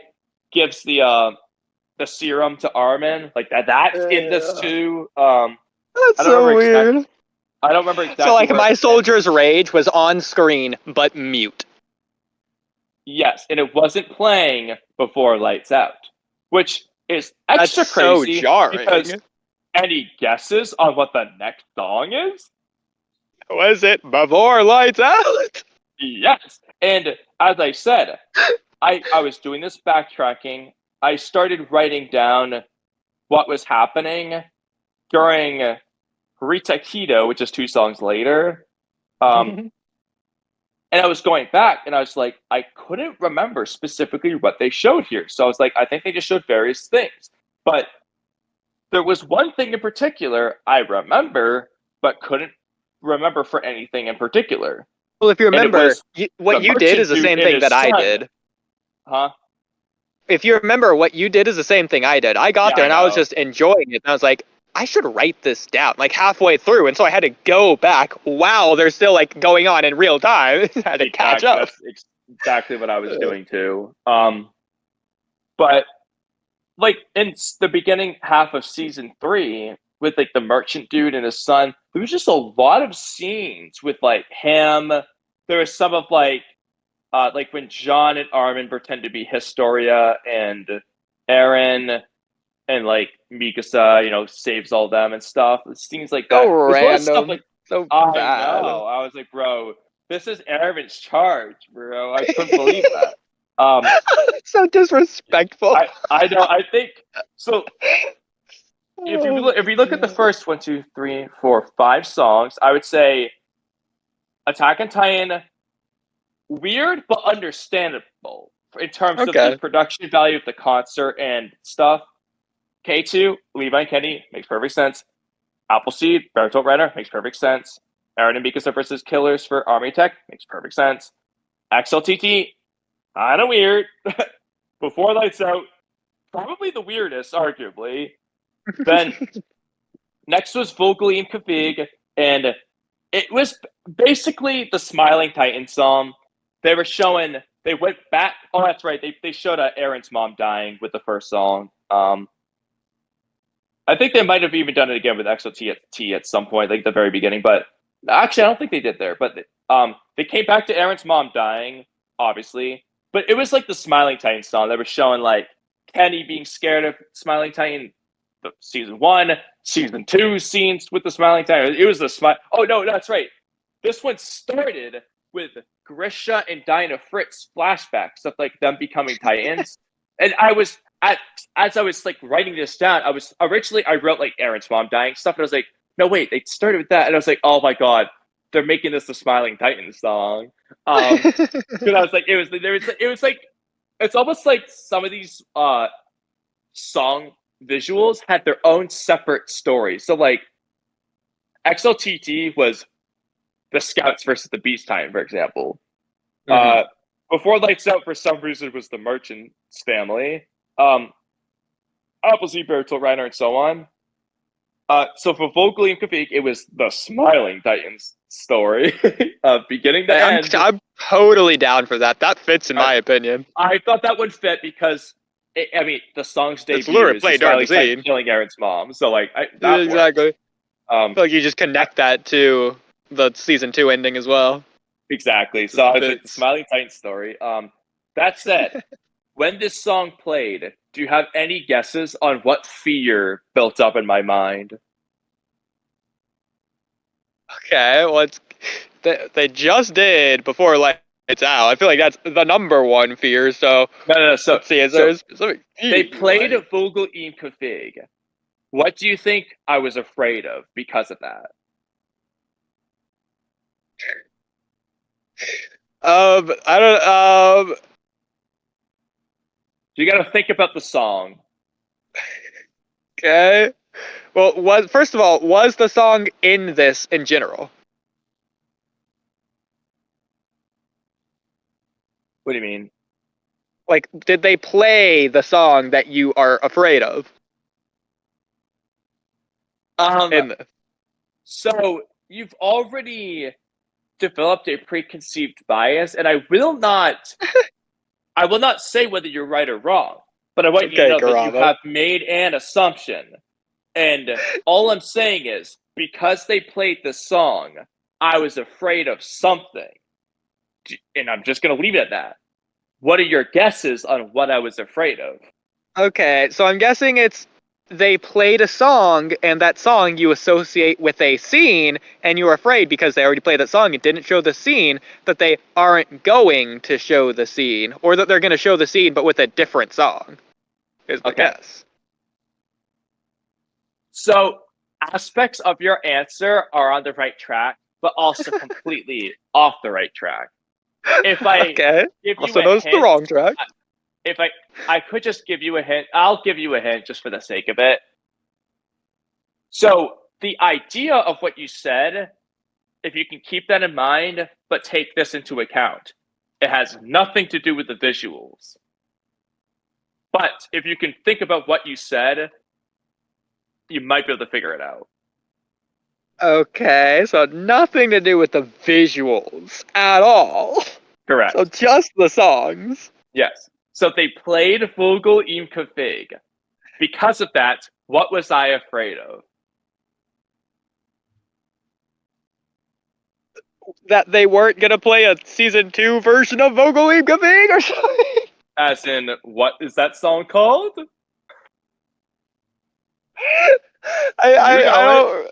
gives the serum to Armin, like that's in this too. That's so weird. I don't remember exactly. So like my soldier's rage was on screen but mute. Yes, and it wasn't playing before Lights Out, which is extra crazy. So jarring. Because any guesses on what the next song is? Was it Before Lights Out? Yes. And as I said, I was doing this backtracking. I started writing down what was happening during Rita Keto, which is 2 songs later. And I was going back, and I was like, I couldn't remember specifically what they showed here. So I was like, I think they just showed various things. But there was one thing in particular I remember, but couldn't remember for anything in particular. Well, if you remember, what you did is the same thing that I did. Huh? If you remember, what you did is the same thing I did. I got there, and I was just enjoying it. And I was like, I should write this down, like halfway through. And so I had to go back while they're still like going on in real time. I had to catch up. That's exactly what I was doing too. But like in the beginning half of season 3 with like the merchant dude and his son, there was just a lot of scenes with like him. There was some of like when John and Armin pretend to be Historia and Aaron and like Mikasa, saves all them and stuff. It seems like that. So random. Like, so bad. I know. I was like, bro, this is Erebin's charge, bro. I couldn't believe that. So disrespectful. I know. I think so. If you look at the first 1, 2, 3, 4, 5 songs, I would say Attack on Titan, weird but understandable in terms of the production value of the concert and stuff. K2, Levi and Kenny, makes perfect sense. Appleseed, Bertolt Renner, makes perfect sense. Aaron and Mikasa versus Killers for Army Tech, makes perfect sense. XLTT, kind of weird. Before Lights Out, probably the weirdest, arguably. Then next was Vocally Config, and it was basically the Smiling Titan song. They went back. Oh, that's right. They showed Aaron's mom dying with the first song. I think they might have even done it again with XOT at some point, like the very beginning. But actually, I don't think they did there. But they came back to Aaron's mom dying, obviously. But it was like the Smiling Titan song. They were showing like Kenny being scared of Smiling Titan. The season 1, season 2 scenes with the Smiling Titan. It was the smile. Oh no, that's right. This one started with Grisha and Dinah Fritz flashbacks of like them becoming Titans. And as I was like writing this down, I wrote like Aaron's mom dying stuff, and I was like, no wait, they started with that, and I was like, oh my god, they're making this the Smiling Titan song. Because I was like, it was like it's almost like some of these song visuals had their own separate stories. So like XLTT was the Scouts versus the Beast Titan, for example. Mm-hmm. Before Lights Out, for some reason, was the Merchants family. Appleseed, Bertolt Reiner, and so on. So for Vocally and Config, it was the Smiling Titans story, beginning to end. I'm totally down for that. That fits in my opinion. I thought that would fit because the song's debut is played during the scene killing Aaron's mom. So like, exactly. I feel like you just connect that to the season 2 ending as well. Exactly. So I was like, the Smiling Titan story. That said, when this song played, do you have any guesses on what fear built up in my mind? Okay, well, they just did Before Lights Out. I feel like that's the number one fear. So no. So let's see, they played Vogel in Config. What do you think I was afraid of because of that? I don't. You got to think about the song. Okay. Well, first of all, was the song in this in general? What do you mean? Like, did they play the song that you are afraid of? In this? So you've already developed a preconceived bias, and I will not say whether you're right or wrong, but I want you to know that you have made an assumption. And all I'm saying is, because they played the song, I was afraid of something. And I'm just going to leave it at that. What are your guesses on what I was afraid of? Okay, so I'm guessing they played a song, and that song you associate with a scene, and you're afraid because they already played that song and didn't show the scene, that they aren't going to show the scene, or that they're going to show the scene but with a different song, is my guess. So, aspects of your answer are on the right track, but also completely off the right track. If I give you also knows the wrong track. If I could just give you a hint, I'll give you a hint just for the sake of it. So the idea of what you said, if you can keep that in mind, but take this into account, it has nothing to do with the visuals. But if you can think about what you said, you might be able to figure it out. Okay, so nothing to do with the visuals at all. Correct. So just the songs. Yes. So they played Vogel im Config. Because of that, what was I afraid of? That they weren't going to play a season 2 version of Vogel im Config or something? As in, what is that song called? I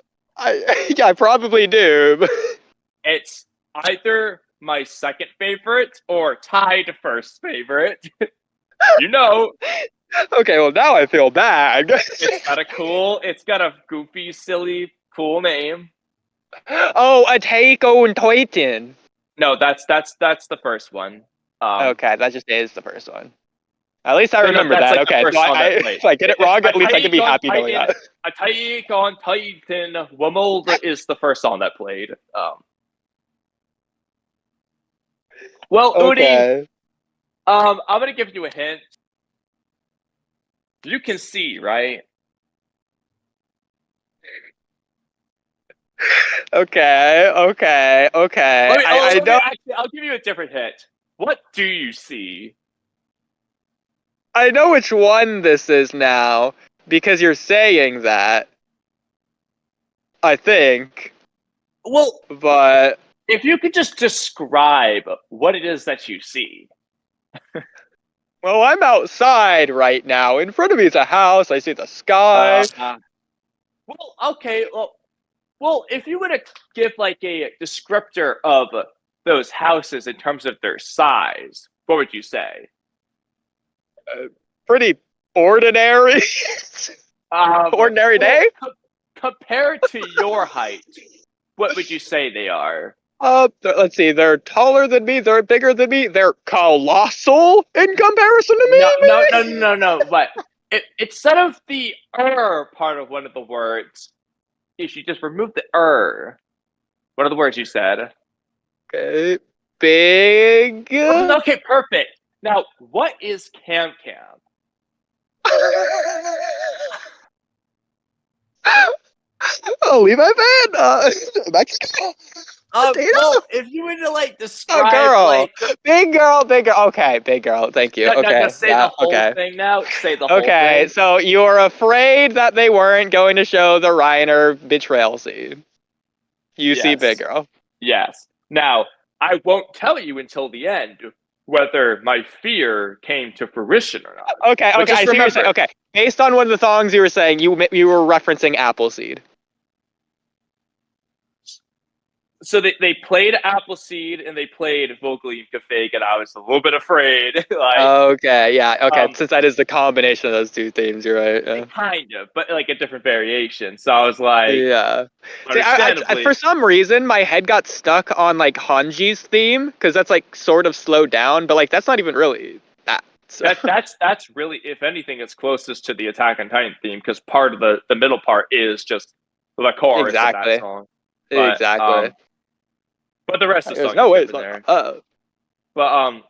probably do. It's either my second favorite or tied first favorite. You know. Okay, well now I feel bad. It's got a goofy, silly, cool name. Oh, Attack on Titan. No, that's the first one. Okay, that just is the first one. At least I remember that's that. like the okay, first so song that played. if I get it wrong, at least I can be happy knowing that. Atai Gon Titan Wumeld is the first song that played. Well, Oodie, Okay. I'm gonna give you a hint. You can see, right? Okay. I know. Actually, I'll give you a different hint. What do you see? I know which one this is now because you're saying that. I think, Well, but if you could just describe what it is that you see. well, I'm outside right now. In front of me is a house. I see the sky. Well, okay. Well, if you were to give like a descriptor of those houses in terms of their size, what would you say? Pretty ordinary. Ordinary day. Compared to your height, what would you say they are? Let's see. They're taller than me. They're bigger than me. They're colossal in comparison to me. No. But instead of the part of one of the words, if you just remove the what are the words you said? Okay. Big. Okay, perfect. Now, what is Cam Cam? Oh, leave my van. Mexico. Well, if you were to like describe, big girl. Okay, big girl. Thank you. Okay, say the whole thing now. Say the whole thing. Okay, so you're afraid that they weren't going to show the Reiner betrayal scene. You see big girl. Yes. Now, I won't tell you until the end whether my fear came to fruition or not. Okay. I see what you're saying. Okay, based on one of the songs you were saying, you were referencing Appleseed. So they played Appleseed and they played Vocally Fake, and I was a little bit afraid. Since that is the combination of those two themes, you're right. Yeah. Kind of, but like a different variation. So I was like, yeah. See, for some reason, my head got stuck on like Hanji's theme because that's like sort of slowed down, but like that's not even really that. So. That's really, if anything, it's closest to the Attack on Titan theme because part of the middle part is just the chorus of that song. But, exactly. But the rest of the song is there. But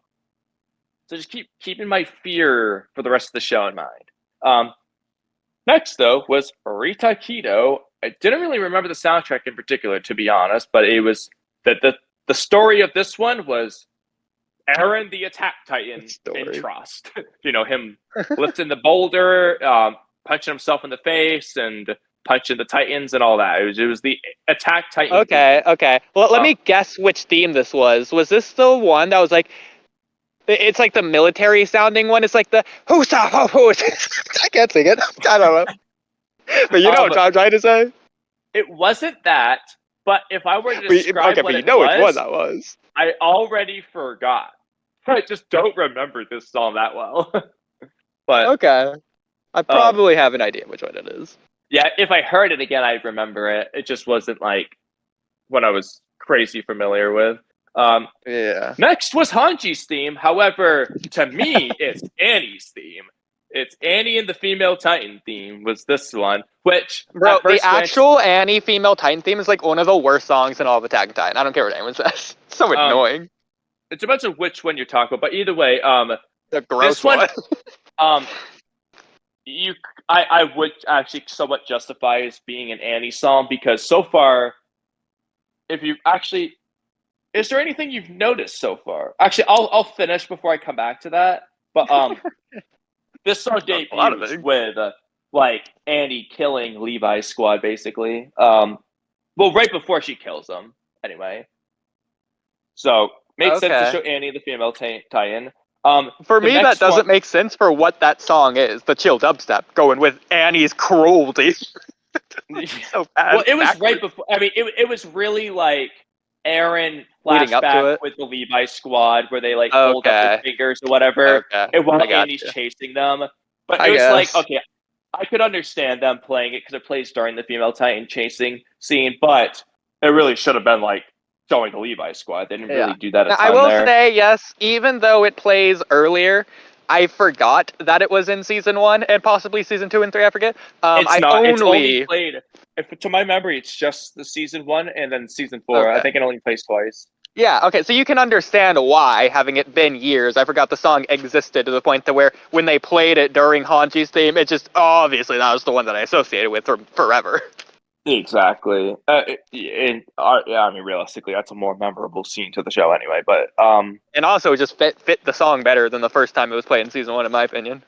so just keeping my fear for the rest of the show in mind. Next though was Rita Keto. I didn't really remember the soundtrack in particular, to be honest, but it was that the story of this one was Eren the Attack Titan in Trust. Him lifting the boulder, punching himself in the face, and punching the Titans and all that. It was the Attack Titan. Okay. Well, let me guess which theme this was. Was this the one that was like, it's like the military sounding one? It's like the who's I can't sing it. I don't know. But you know what I'm trying to say? It wasn't that, but if I were to describe which one that was. I already forgot. I just don't remember this song that well. But okay. I probably have an idea which one it is. Yeah, if I heard it again, I'd remember it. It just wasn't like what I was crazy familiar with. Next was Hanji's theme. However, to me, it's Annie's theme. It's Annie and the Female Titan theme was this one, which... Bro, the actual Annie Female Titan theme is like one of the worst songs in all of Attack on Titan. I don't care what anyone says. It's so annoying. It depends on which one you're talking about, but either way, the gross one. I would actually somewhat justify as being an Annie song because so far, is there anything you've noticed so far? Actually, I'll finish before I come back to that. But this song debuts with like Annie killing Levi's squad, basically. Well, right before she kills them, anyway. So makes sense to show Annie the Female Titan. For me, that doesn't make sense for what that song is. The chill dubstep going with Annie's cruelty. So bad. Well, it was right before. I mean, it was really like Eren flashback with the Levi squad where they like hold up their fingers or whatever, and while Annie's chasing them. But it was like, okay, I could understand them playing it because it plays during the Female Titan chasing scene, but it really should have been like showing the Levi squad. They didn't really do that. I will say, yes, even though it plays earlier, I forgot that it was in season 1 and possibly season 2 and 3. I forget. It's not. It's only played. To my memory, it's just the season 1 and then season 4. Okay. I think it only plays twice. Yeah, okay, so you can understand why, having it been years, I forgot the song existed to the point to where when they played it during Hanji's theme, it just, obviously that was the one that I associated with forever. Exactly. I mean, realistically, that's a more memorable scene to the show anyway, but... And also, it just fit the song better than the first time it was played in season 1, in my opinion.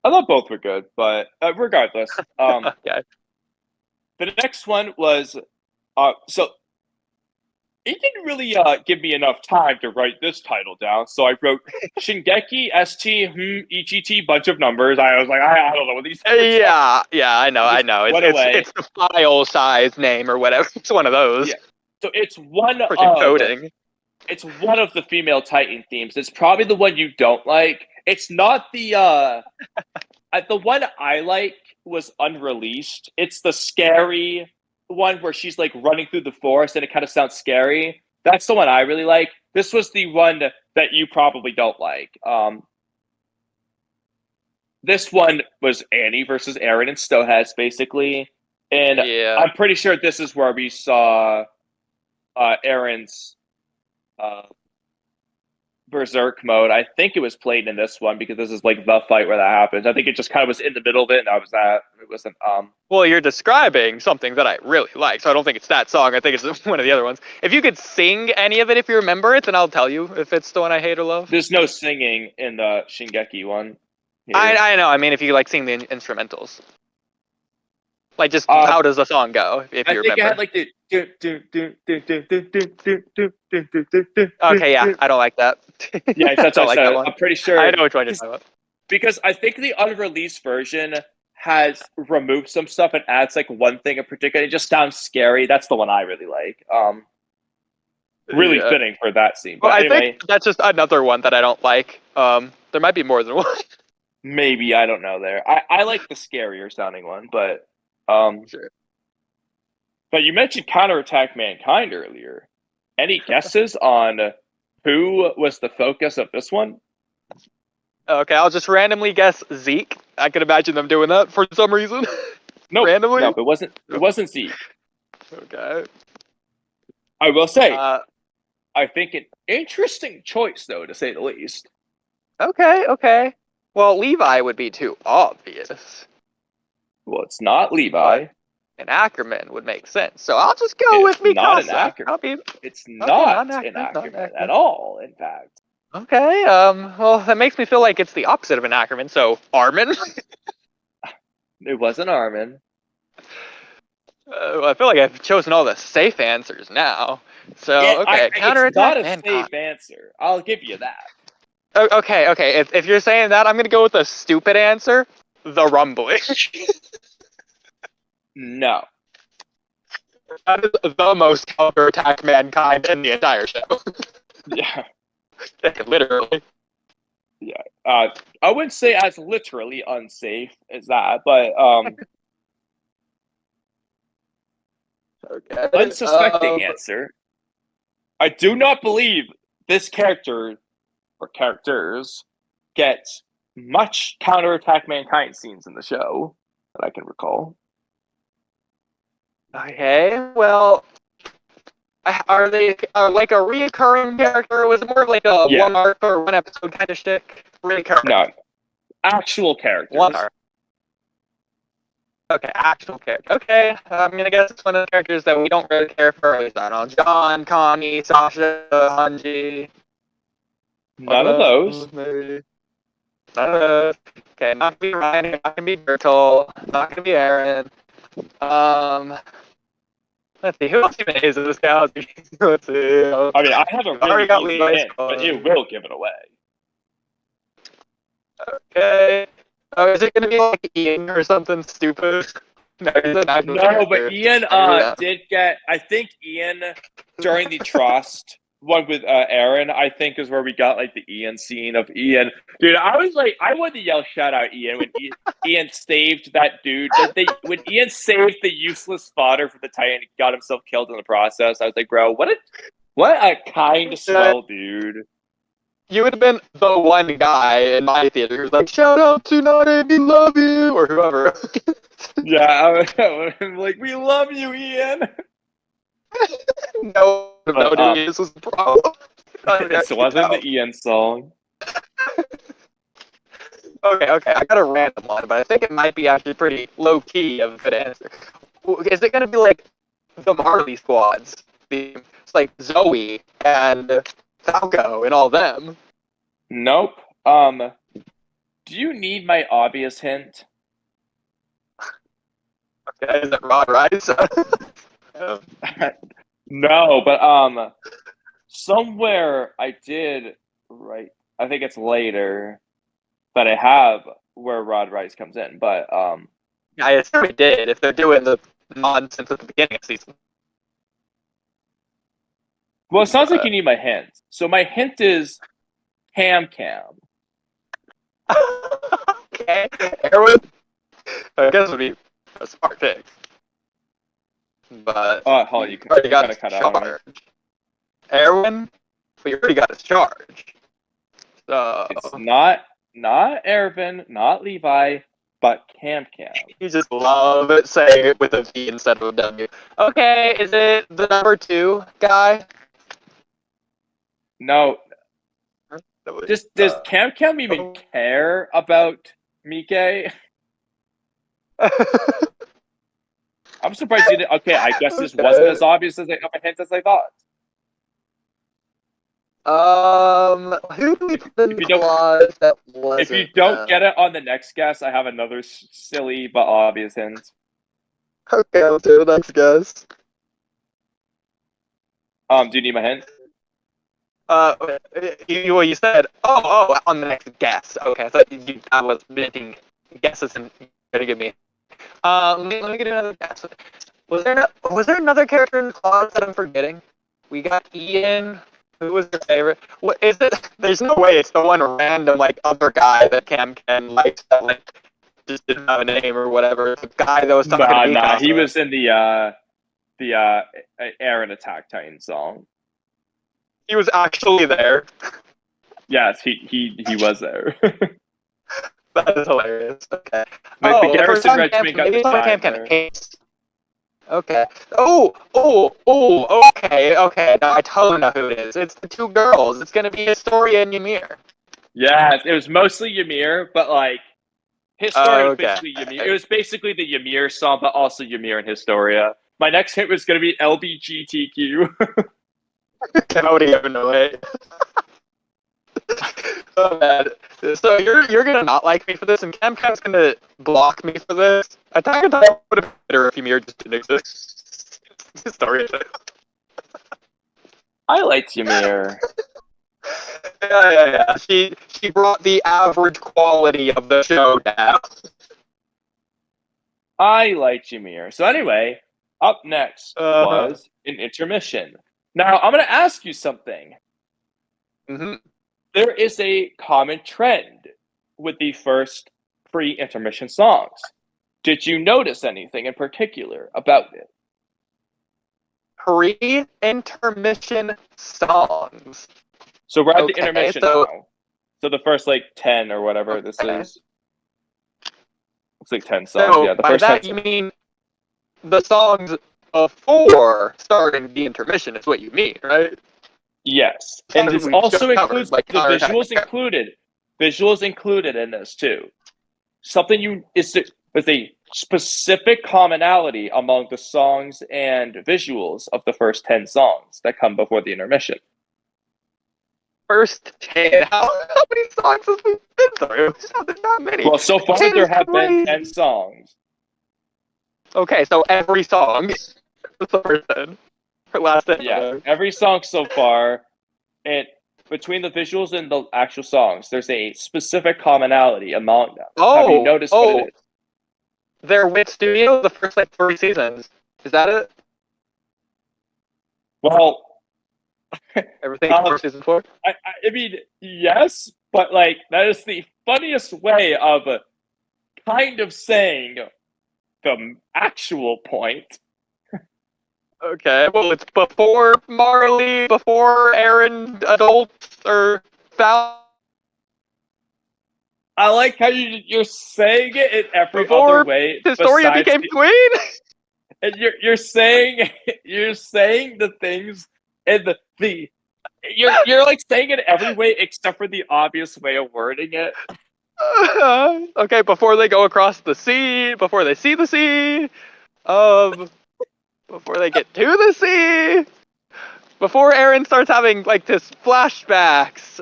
I thought both were good, but regardless. Okay. The next one was... So... It didn't really give me enough time to write this title down, so I wrote Shingeki ST EGT bunch of numbers. I was like, I don't know what these. Yeah, I know. It's the file size name or whatever. It's one of those. Yeah. So it's one of coding. It's one of the female Titan themes. It's probably the one you don't like. It's not the the one I like was unreleased. It's the scary one where she's like running through the forest and it kind of sounds scary. That's the one I really like. This was the one that you probably don't like. This one was Annie versus Eren and Stohess, basically. And yeah. I'm pretty sure this is where we saw Eren's Berserk mode. I think it was played in this one because this is like the fight where that happens. I think it just kind of was in the middle of it, and that was that. It wasn't. Well, you're describing something that I really like, so I don't think it's that song. I think it's one of the other ones. If you could sing any of it, if you remember it, then I'll tell you if it's the one I hate or love. There's no singing in the Shingeki one. I know. I mean, if you like sing the instrumentals, like just how does the song go? If you remember, I think it had like the. Okay, yeah, I don't like that. Yeah, that's what I said. I'm pretty sure. I know which one you're talking about. Because I think the unreleased version has removed some stuff and adds like one thing in particular. It just sounds scary. That's the one I really like. Really fitting for that scene. Well, but anyway, I think that's just another one that I don't like. There might be more than one. Maybe, I don't know there. I like the scarier sounding one, but sure. But you mentioned Counterattack Mankind earlier. Any guesses on who was the focus of this one? Okay, I'll just randomly guess Zeke. I can imagine them doing that for some reason. No, randomly. No, it wasn't Zeke. Okay. I will say, I think an interesting choice, though, to say the least. Okay. Well, Levi would be too obvious. Well, it's not Levi. An Ackerman would make sense. So I'll just go with Mikasa. Not an Ackerman. It's not an Ackerman at all, in fact. Okay, well, that makes me feel like it's the opposite of an Ackerman, so Armin? It wasn't Armin. I feel like I've chosen all the safe answers now. So, yeah, okay, Counterattack It's not a safe answer. I'll give you that. Okay, if you're saying that, I'm going to go with a stupid answer. The Rumbling. No. That is the most counterattack mankind in the entire show. Yeah. Literally. Yeah. I wouldn't say as literally unsafe as that, but okay. Unsuspecting answer. I do not believe this character or characters get much counterattack mankind scenes in the show that I can recall. Okay, well, are they like a reoccurring character? Or was it more of like a one arc or one episode kind of shtick? Reoccurring. No, actual characters. One arc. Okay, actual character. Okay, I'm gonna guess it's one of the characters that we don't really care for. Is that on John, Connie, Sasha, Hanji? None of those. Maybe. None of those. Okay, not gonna be Ryan. Not gonna be Bertel. Not gonna be Aaron. Let's see, who else even is in this galaxy? Let's see. I mean, I have a really easy hint, but it will give it away. Okay. Oh, is it going to be like Ian or something stupid? No, but Ian did get... I think Ian, during the Trust one with Aaron, I think is where we got like the Ian scene of Ian. Dude, I was like, I wanted to yell shout out Ian when Ian saved that dude. When Ian saved the useless spotter for the Titan and got himself killed in the process, I was like, bro, what a kind, swell dude. you would have been the one guy in my theater who's like, shout out to Nare, we love you, or whoever. Yeah, I'm like, we love you, Ian. No, this was the problem. This wasn't the Ian song. Okay, I got a random one, but I think it might be actually pretty low key of a good answer. Is it gonna be like the Marley Squads? It's like Zoe and Falco and all them. Nope. Do you need my obvious hint? Okay, is that Rod Rice? No, but somewhere I did write. I think it's later that I have where Rod Rice comes in, but I assume it did if they're doing the nonsense at the beginning of season. well, it sounds like you need my hint. So my hint is Cam. Okay, Erwin. I guess would be a smart pick, but Hold on, you already got to his cut out. charge. Erwin, but you already got his charge. So It's not Ervin, not Levi, but Cam. you just love it saying it with a V instead of a W. Okay, is it the number 2 guy? No. Does Cam even care about Mike? I'm surprised you didn't. Okay, I guess this wasn't as obvious as a hint as I thought. Who do we put in the clause that wasn't? If you don't get it on the next guess, I have another silly but obvious hint. Okay, let's do the next guess. Do you need my hint? You said, oh, on the next guess. Okay, I thought I was minting guesses and you're gonna give me. Let me get another guess. Was there another character in the clause that I'm forgetting? We got Ian. Who was your favorite? What is it? There's no way it's the one random like other guy that Cam likes that like just didn't have a name or whatever. The guy that was talking to me. Nah, he was in the Aaron Attack Titan song. He was actually there. Yes, he was there. That is hilarious. Okay. The Garrison Regiment got the time. Okay. Oh, okay. Now I totally know who it is. It's the 2 girls. It's gonna be Historia and Ymir. Yeah, it was mostly Ymir, but like Historia was basically Ymir. It was basically the Ymir song, but also Ymir and Historia. My next hit was gonna be LBGTQ. Cody, no way. Oh man. So you're gonna not like me for this, and Cam's gonna block me for this. Attack on Titan would have been better if Ymir just didn't exist. Historia. I liked Ymir. Yeah. She brought the average quality of the show down. I liked Ymir. So anyway, up next was an intermission. Now I'm gonna ask you something. Mm-hmm. There is a common trend with the first pre-intermission songs. Did you notice anything in particular about it? Pre-intermission songs. So we're at the intermission now. So the first 10 or whatever this is. It's 10 songs. So yeah, the by first that 10 you mean the songs before starting the intermission is what you mean, right? Yes, and this also includes the visuals included. Visuals included in this too. Something there's a specific commonality among the songs and visuals of the first 10 songs that come before the intermission. First 10. How many songs have we been through? There's not many. Well, so far there have been 10 songs. Okay, so every song is the first 10. Last 10. Yeah, every song so far, and between the visuals and the actual songs, there's a specific commonality among them. Have you noticed what it is? They're with Studio the first 3 seasons. Is that it? Well, everything before season 4? I mean, yes, but that is the funniest way of kind of saying the actual point. Okay, well, it's before Marley, before Aaron adults, or found I like how you're saying it in every before other way. Historia besides became the- queen. and you're saying the things and the you're like saying it every way except for the obvious way of wording it. Okay, before they go across the sea, before they see the sea, before they get to the sea, before Aaron starts having like this flashbacks,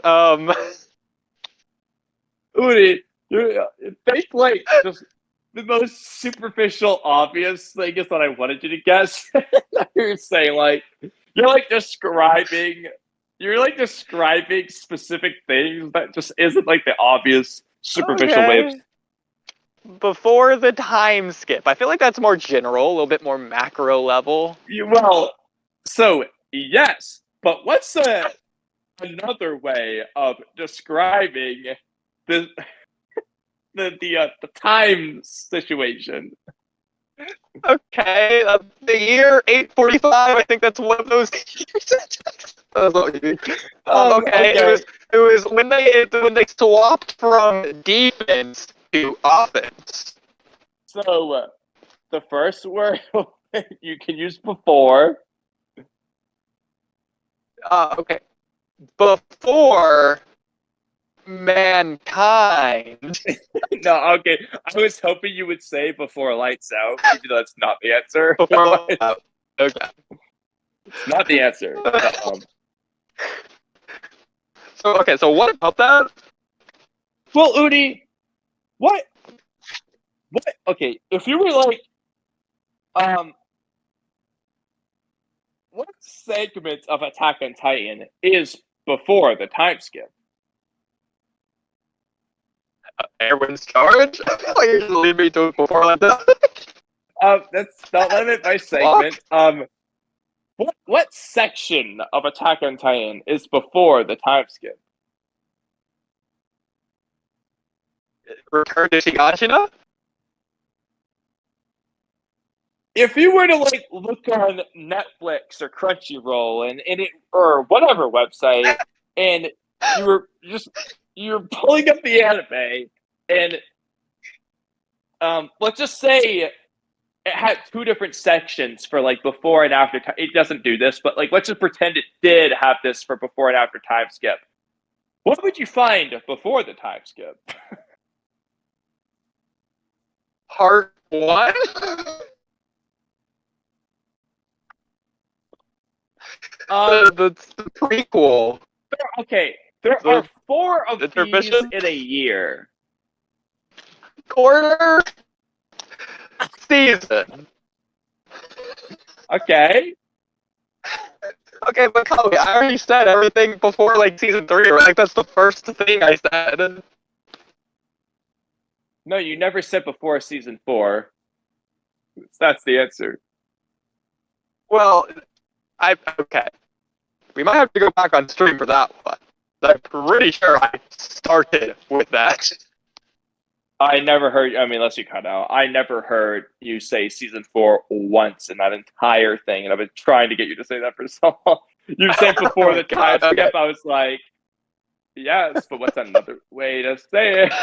Oodie, you think like just the most superficial, obvious thing is what I wanted you to guess. You're saying like you're like describing specific things that just isn't like the obvious superficial way of. okay. Before the time skip. I feel like that's more general, a little bit more macro level. Well, so yes, but what's another way of describing the the time situation? Okay, the year 845. I think that's one of those years. Okay. It was when they swapped from defense to offense. So the first word you can use before. Okay, before mankind. No, okay. I was hoping you would say before lights out, even though that's not the answer. Before, okay. It's not the answer. So what about that? Well, Oodie, what? Okay, if you were like, what segment of Attack on Titan is before the time skip? Erwin's charge? I feel like you're just leaving me to it before like that. That's not limit by segment. What section of Attack on Titan is before the time skip? Return to Shigashina? If you were to like look on Netflix or Crunchyroll and it or whatever website, and you were pulling up the anime, and let's just say it had two different sections for like before and after. It doesn't do this, but like let's just pretend it did have this for before and after time skip. What would you find before the time skip? Part 1? The prequel. Okay, there are 4 of these in a year. Quarter? Season. Okay. Okay, but Kamui, I already said everything before like season 3, right? Like that's the first thing I said. No, you never said before season 4. That's the answer. Well, okay. We might have to go back on stream for that one. I'm pretty sure I started with that. I never heard, I mean, unless you cut out, I never heard you say season 4 once in that entire thing, and I've been trying to get you to say that for so long. You said before the time skip, okay. I was like, yes, but what's another way to say it?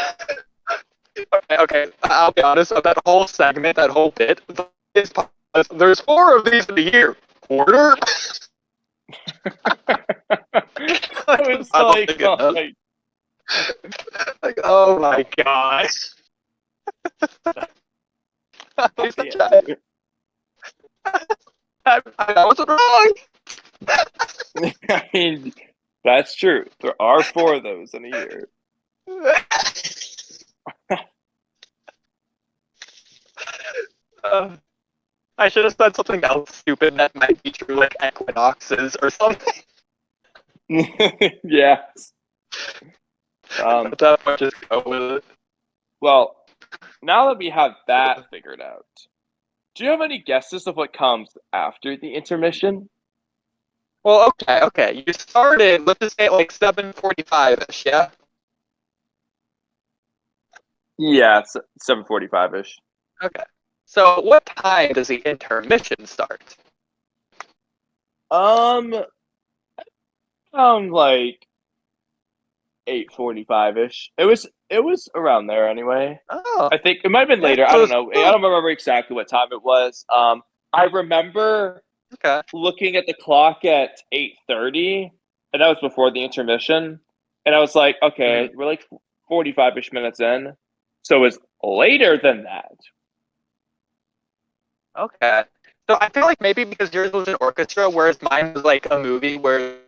Okay, I'll be honest, that whole segment, that whole bit, is there's 4 of these in a year. Quarter? I was like, oh my gosh. I wasn't wrong. I mean, that's true. There are 4 of those in a year. I should have said something else stupid that might be true, like equinoxes or something. Yes. That might just go with it. Well, now that we have that figured out, do you have any guesses of what comes after the intermission? Well, okay. You started, let's just say at like 7:45-ish, yeah? Yeah, 7:45-ish. Okay. So what time does the intermission start? Like 8:45ish. It was around there anyway. Oh, I think it might have been later. I don't know. I don't remember exactly what time it was. I remember okay. looking at the clock at 8:30, and that was before the intermission. And I was like, okay, we're like 45ish minutes in, so it was later than that. Okay. So I feel like maybe because yours was an orchestra, whereas mine was like a movie where it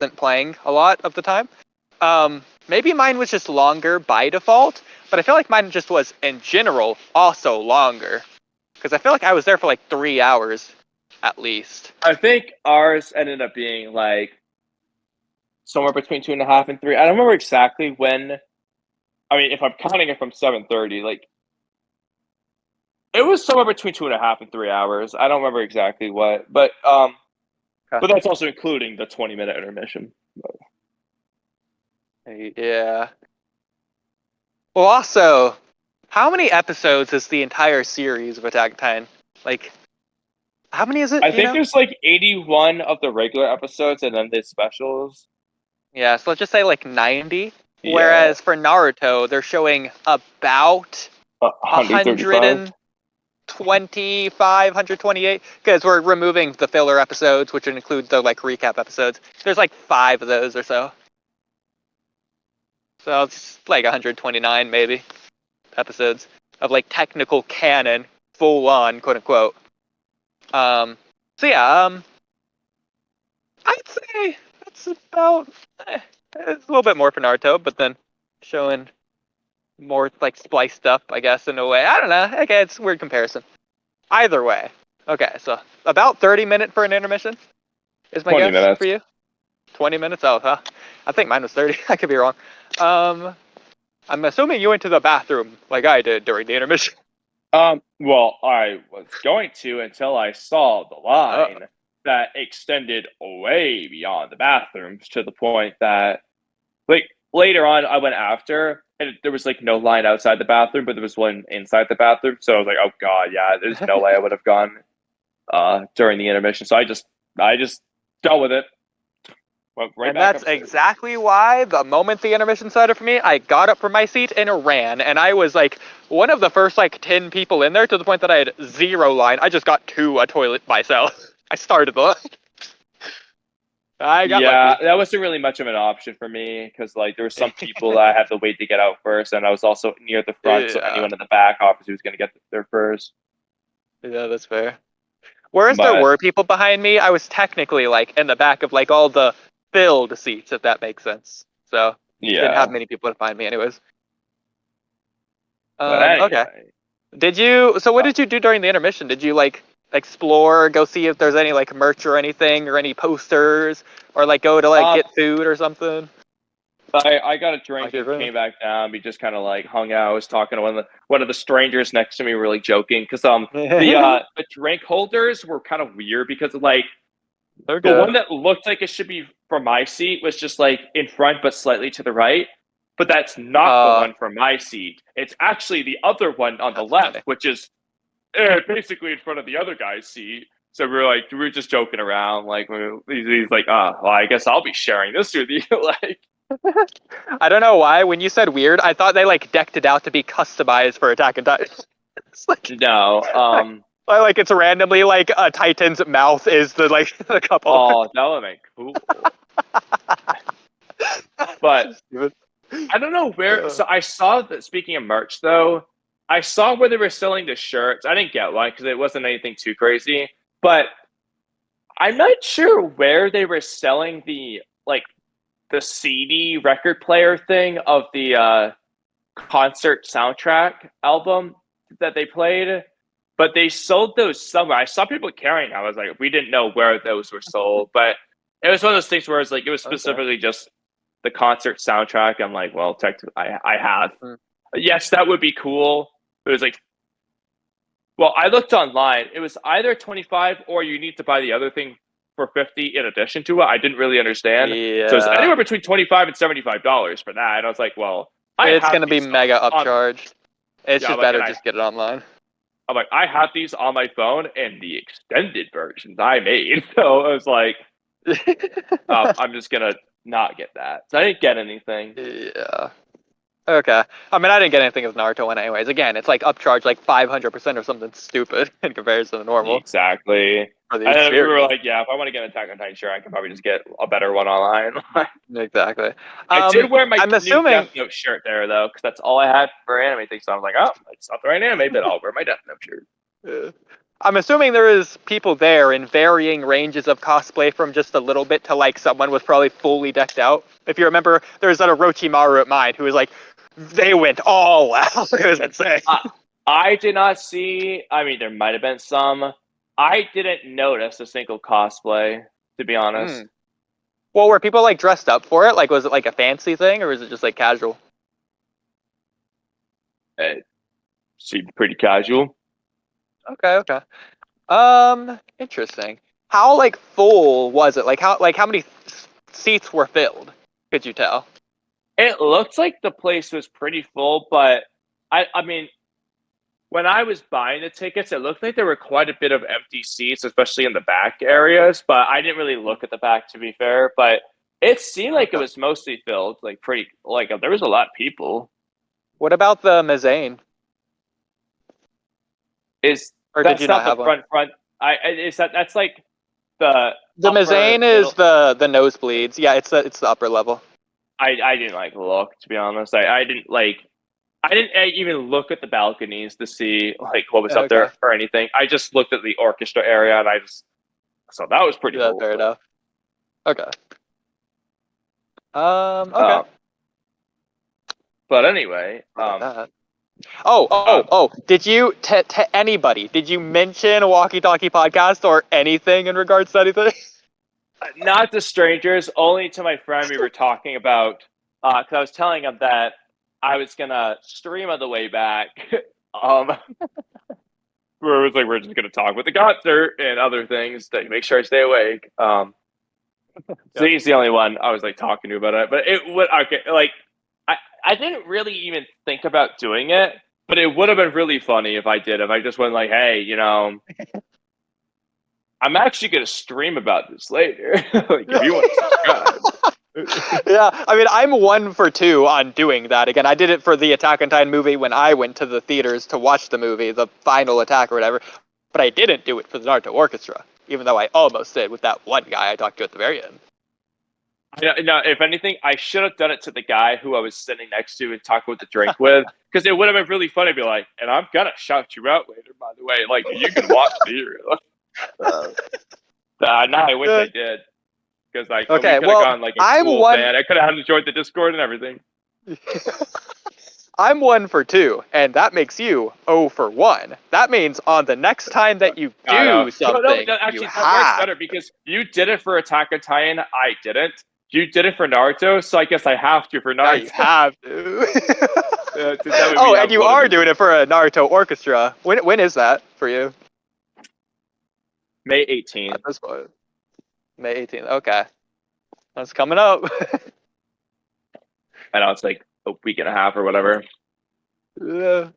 wasn't playing a lot of the time. Maybe mine was just longer by default, but I feel like mine just was in general also longer. Because I feel like I was there for like 3 hours at least. I think ours ended up being like somewhere between 2.5 and 3. I don't remember exactly when. I mean, if I'm counting it from 7:30, like it was somewhere between 2.5 and 3 hours. I don't remember exactly what, but but that's also including the 20-minute intermission. Yeah. Well, also, how many episodes is the entire series of Attack on Titan? Like, how many is it? I think there's like 81 of the regular episodes, and then the specials. Yeah, so let's just say like 90. Yeah. Whereas for Naruto, they're showing about 135. 125, 128, because we're removing the filler episodes, which would include the like recap episodes. There's like 5 of those or so. So it's like 129 maybe episodes of like technical canon, full on, quote unquote. So yeah, I'd say that's about it's a little bit more for Naruto, but then showing more like spliced up, I guess, in a way. I don't know. Okay, it's a weird comparison. Either way. Okay, so about 30 minutes for an intermission is my 20 guess minutes. for you. 20 minutes? Oh, huh. I think mine was 30. I could be wrong. I'm assuming you went to the bathroom like I did during the intermission. Well, I was going to until I saw the line that extended way beyond the bathrooms to the point that, like, later on I went after, and there was like no line outside the bathroom, but there was one inside the bathroom. So I was like, oh god, yeah, there's no way I would have gone during the intermission. So I just dealt with it. Went right And back that's upstairs. exactly why the moment the intermission started for me, I got up from my seat and ran. And I was like one of the first like 10 people in there, to the point that I had 0 line. I just got to a toilet myself. I started the line. I got lucky. That wasn't really much of an option for me because like there were some people that I had to wait to get out first, and I was also near the front, so anyone in the back obviously was going to get there first. Yeah, that's fair. Whereas there But- were people behind me, I was technically like in the back of like all the filled seats, if that makes sense. So didn't have many people behind me, anyways. But anyway, Okay. Did you? So what did you do during the intermission? Did you like explore, go see if there's any like merch or anything, or any posters, or like go to like get food or something? I got a drink and came back down. We just kind of like hung out. I was talking to one of the strangers next to me. We were like joking because the drink holders were kind of weird because like the one that looked like it should be for my seat was just like in front but slightly to the right. But that's not the one for my seat. It's actually the other one on the left, which is basically in front of the other guy's seat. So we were just joking around. Like he's like, well, I guess I'll be sharing this with you. Like. I don't know why. When you said weird, I thought they like decked it out to be customized for Attack on Titan. It's like, no, like it's randomly like a Titan's mouth is the like the couple. Oh, that would make cool. But I don't know where. So I saw that. Speaking of merch, though, I saw where they were selling the shirts. I didn't get one because it wasn't anything too crazy. But I'm not sure where they were selling the CD record player thing of the concert soundtrack album that they played, but they sold those somewhere. I saw people carrying them. I was like, we didn't know where those were sold, but it was one of those things where it's like it was specifically just the concert soundtrack. I'm like, well, technically, I have. Yes, that would be cool. It was like, well, I looked online. It was either 25 or you need to buy the other thing for 50 in addition to it. I didn't really understand. Yeah. So it's anywhere between $25 and $75 for that. And I was like, well, it's going to be mega upcharged. It's just better just get it online. I'm like, I have these on my phone and the extended versions I made. So I was like, I'm just going to not get that. So I didn't get anything. Yeah. Okay. I mean, I didn't get anything as Naruto one anyways. Again, it's like upcharge like 500% or something stupid in comparison to normal. Exactly. For the And then we were experience. like, yeah, if I want to get an Attack on Titan, sure, I can probably just get a better one online. Exactly. I did wear my I'm new assuming. Death Note shirt there, though, because that's all I had for anime things. So I was like, oh, it's not the right anime, but I'll wear my Death Note shirt. I'm assuming there is people there in varying ranges of cosplay from just a little bit to like someone was probably fully decked out. If you remember, there's that Orochimaru at mine who was like, they went all out. It was insane. I did not see. I mean, there might have been some. I didn't notice a single cosplay, to be honest. Well, were people like dressed up for it? Like, was it like a fancy thing, or was it just like casual? It seemed pretty casual. Okay. Interesting. How like full was it? Like how many seats were filled? Could you tell? It looked like the place was pretty full, but I mean, when I was buying the tickets, it looked like there were quite a bit of empty seats, especially in the back areas. But I didn't really look at the back, to be fair. But it seemed like it was mostly filled, like pretty, like there was a lot of people. What about the mezzanine? Or did you not have front? That's like the mezzanine is the nosebleeds. Yeah, it's the upper level. I didn't like look, to be honest. I didn't even look at the balconies to see like what was up there or anything. I just looked at the orchestra area and so that was pretty cool. Fair enough. Okay. Okay. But anyway, did you to anybody? Did you mention a walkie-talkie podcast or anything in regards to anything? Not to strangers, only to my friend. We were talking about because I was telling him that I was gonna stream on the way back. Where it was like we're just gonna talk about the concert and other things to make sure I stay awake. So he's the only one I was like talking to about it. But it would like I didn't really even think about doing it, but it would have been really funny if I did. If I just went like, hey, I'm actually gonna stream about this later. Like, if you want to subscribe. Yeah, I mean, I'm 1 for 2 on doing that. Again, I did it for the Attack on Titan movie when I went to the theaters to watch the movie, the final attack or whatever. But I didn't do it for the Naruto Orchestra, even though I almost did with that one guy I talked to at the very end. No, if anything, I should have done it to the guy who I was sitting next to and talking with the drink with, because it would have been really funny to be like, and I'm gonna shout you out later, by the way. Like, you can watch the hero. I wish I did. Because we could have gone like a cool band. I could have enjoyed the Discord and everything. I'm 1 for 2, and that makes you 0 for 1. That means on the next time that you do something, actually, you that works better because you did it for Attack on Titan. I didn't. You did it for Naruto, so I guess I have to for Naruto. Now you have to. And you are doing it for a Naruto Orchestra. When is that for you? May 18th. May 18th. Okay, that's coming up. I know it's like a week and a half or whatever. Yeah,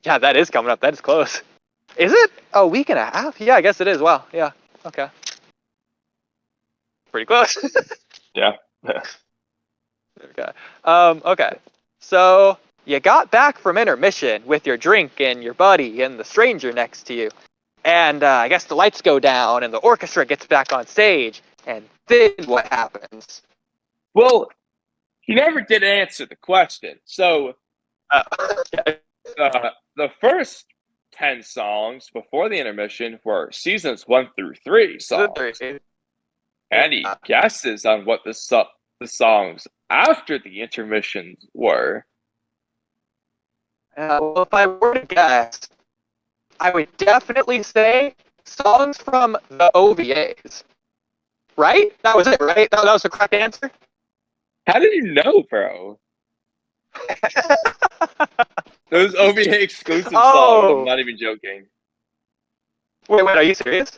that is coming up. That is close. Is it a week and a half? Yeah, I guess it is. Wow. Yeah. Okay. Pretty close. Yeah. Okay. Okay. So you got back from intermission with your drink and your buddy and the stranger next to you. And I guess the lights go down and the orchestra gets back on stage. And then what happens? Well, he never did answer the question. So the first 10 songs before the intermission were seasons 1 through 3 songs. Any guesses on what the songs after the intermissions were? Well, if I were to guess, I would definitely say songs from the OVAs. Right? That was it, right? That was the correct answer? How did you know, bro? Those OVA exclusive songs. I'm not even joking. Wait, are you serious?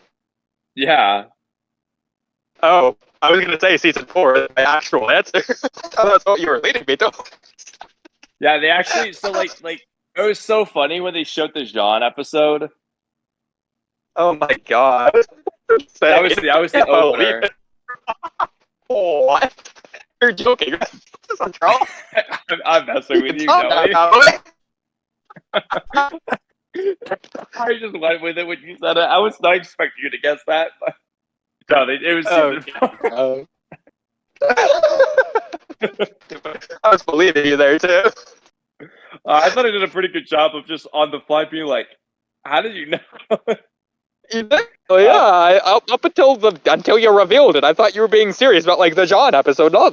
Yeah. Oh, I was going to say season 4, my actual answer. That's what you were leading me to. Yeah, they actually, so like, it was so funny when they showed the Jean episode. Oh my god. That was the opener. What? You're joking. This is a troll. I'm messing with you, Joey. I just went with it when you said it. I was not expecting you to guess that. But no, it was I was believing you there too. I thought I did a pretty good job of just on the fly being like, "How did you know?" You did? Oh yeah. Up until you revealed it, I thought you were being serious about like the John episode. No,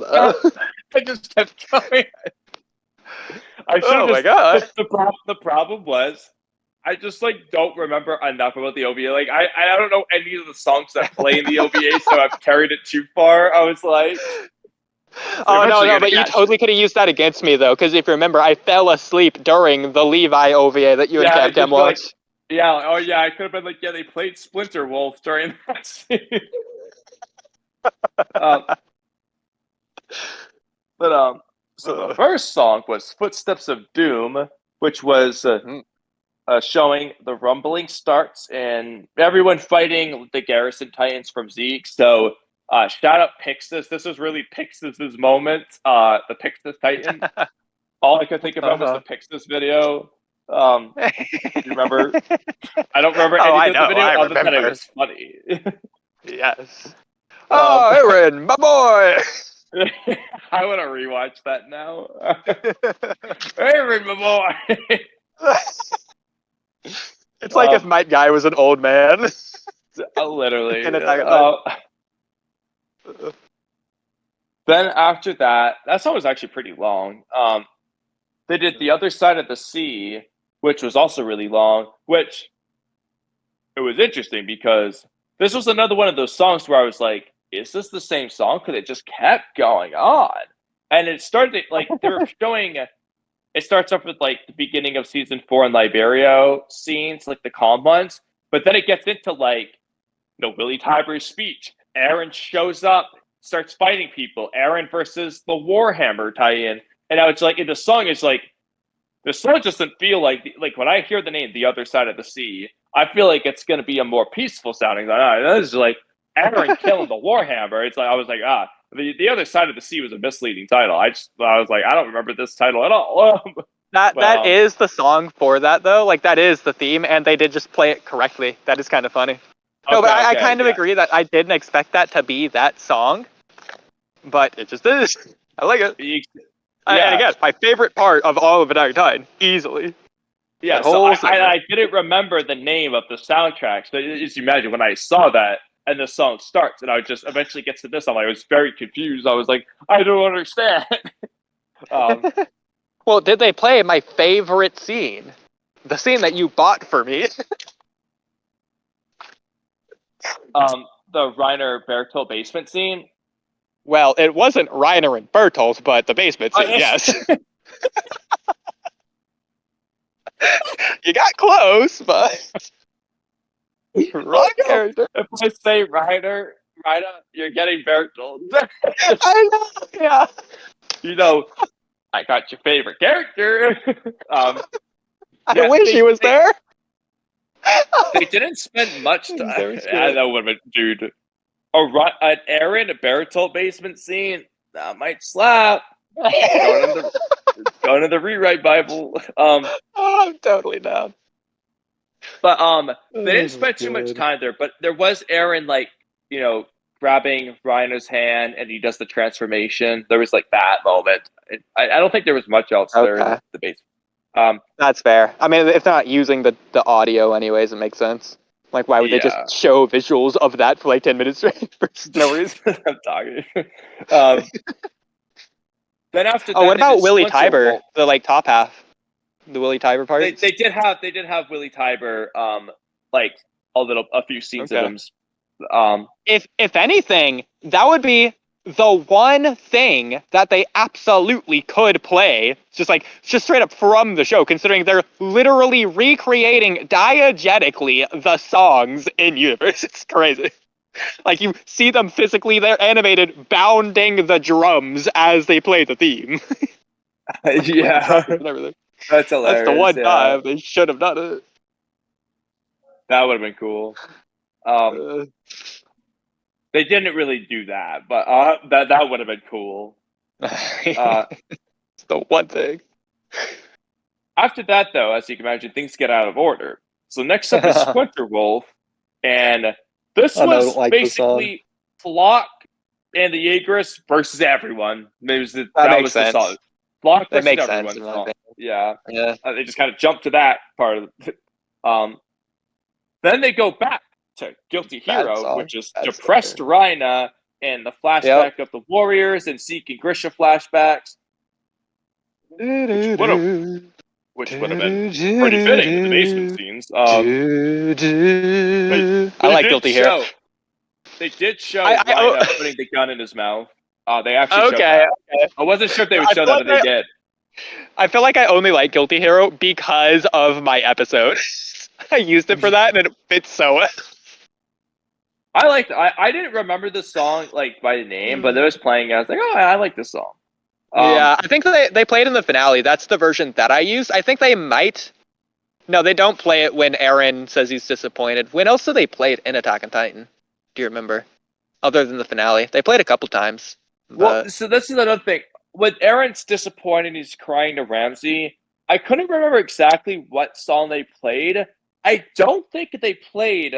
I just kept going. Oh my god. The problem was, I just like don't remember enough about the OVA. Like I don't know any of the songs that play in the OVA, so I've carried it too far. I was like, oh no, but you totally could have used that against me though, because if you remember, I fell asleep during the Levi OVA that you and Captain watched. Like, yeah, oh yeah, I could have been like, yeah, they played Splinter Wolf during that scene. So the first song was Footsteps of Doom, which was showing the rumbling starts and everyone fighting the Garrison Titans from Zeke. So shout out Pixis. This was really Pixis' moment. The Pixis Titan. All I could think about was the Pixis video. Do you remember? I don't remember anything of the video other than it was funny. Yes. Oh, Aaron, my boy! I want to rewatch that now. Aaron, my boy! It's like if Mike Guy was an old man. Literally. Then after that song was actually pretty long. They did The Other Side of the Sea, which was also really long, which it was interesting because this was another one of those songs where I was like, is this the same song? Because it just kept going on. And it started, like, they were showing, it starts off with, like, the beginning of season 4 in Liberia scenes, like the calm ones. But then it gets into, like, Willie Tyber's speech. Aaron shows up, starts fighting people. Aaron versus the Warhammer tie-in. And now it's like, the song just doesn't feel like when I hear the name The Other Side of the Sea, I feel like it's going to be a more peaceful sounding. This is like Aaron killing the Warhammer. It's like, I was like, The Other Side of the Sea was a misleading title. I was like, I don't remember this title at all. That is the song for that though. Like that is the theme, and they did just play it correctly. That is kind of funny. No, but I kind of agree that I didn't expect that to be that song, but it just is. I like it. And again, my favorite part of all of Attack on Titan, easily. Yeah, so I didn't remember the name of the soundtrack. So just imagine when I saw that and the song starts, and I would just eventually get to this. I was very confused. I was like, I don't understand. Well, did they play my favorite scene? The scene that you bought for me. The Reiner Bertolt basement scene. Well, it wasn't Reiner and Bertolt, but the basement scene, yes. You got close, but wrong character. If I say Reiner, you're getting Bertolt. I know, yeah. You know, I got your favorite character. I wish he was there. They didn't spend much time. Yeah, that would have been, dude. An Aaron Bertolt basement scene that might slap. Going to the rewrite Bible. I'm totally down. But they didn't spend too much time there. But there was Aaron, like, grabbing Reiner's hand, and he does the transformation. There was like that moment. I don't think there was much else there in the basement. That's fair. I mean, if they're not using the audio anyways, it makes sense. Like, why would they just show visuals of that for like 10 minutes straight for no reason? I'm talking. Then after that, what about Willie Tyber? The like top half, the Willie Tyber part. They did have Willie Tyber, like a few scenes of him. If anything, that would be the one thing that they absolutely could play, just straight up from the show, considering they're literally recreating diegetically the songs in universe. It's crazy. Like, you see them physically, they're animated, bounding the drums as they play the theme. Yeah. That's hilarious. That's the one time they should have done it. That would have been cool. They didn't really do that, but that would have been cool. It's the one thing. After that, though, as you can imagine, things get out of order. So next up is Splinter Wolf, and this was basically Flock and the Jaegerists versus everyone. That was the song. Flock versus everyone song. Yeah. They just kind of jumped to that part of it. Then they go back to Guilty Hero, which is depressed Rhina and the flashback of the Warriors and Zeke and Grisha flashbacks. Which would have been pretty fitting in the basement scenes. I like Guilty Hero. They did show Rhina putting the gun in his mouth. They actually showed that. Okay. I wasn't sure if they would show that, but they did. I feel like I only like Guilty Hero because of my episode. I used it for that, and it fits so well. I didn't remember the song like by name, but it was playing. I was like, oh, I like this song. Yeah, I think they played in the finale. That's the version that I used. I think they might. No, they don't play it when Eren says he's disappointed. When else do they play it in Attack on Titan? Do you remember? Other than the finale, they played a couple times. Well, so this is another thing. When Eren's disappointed, he's crying to Ramsey. I couldn't remember exactly what song they played. I don't think they played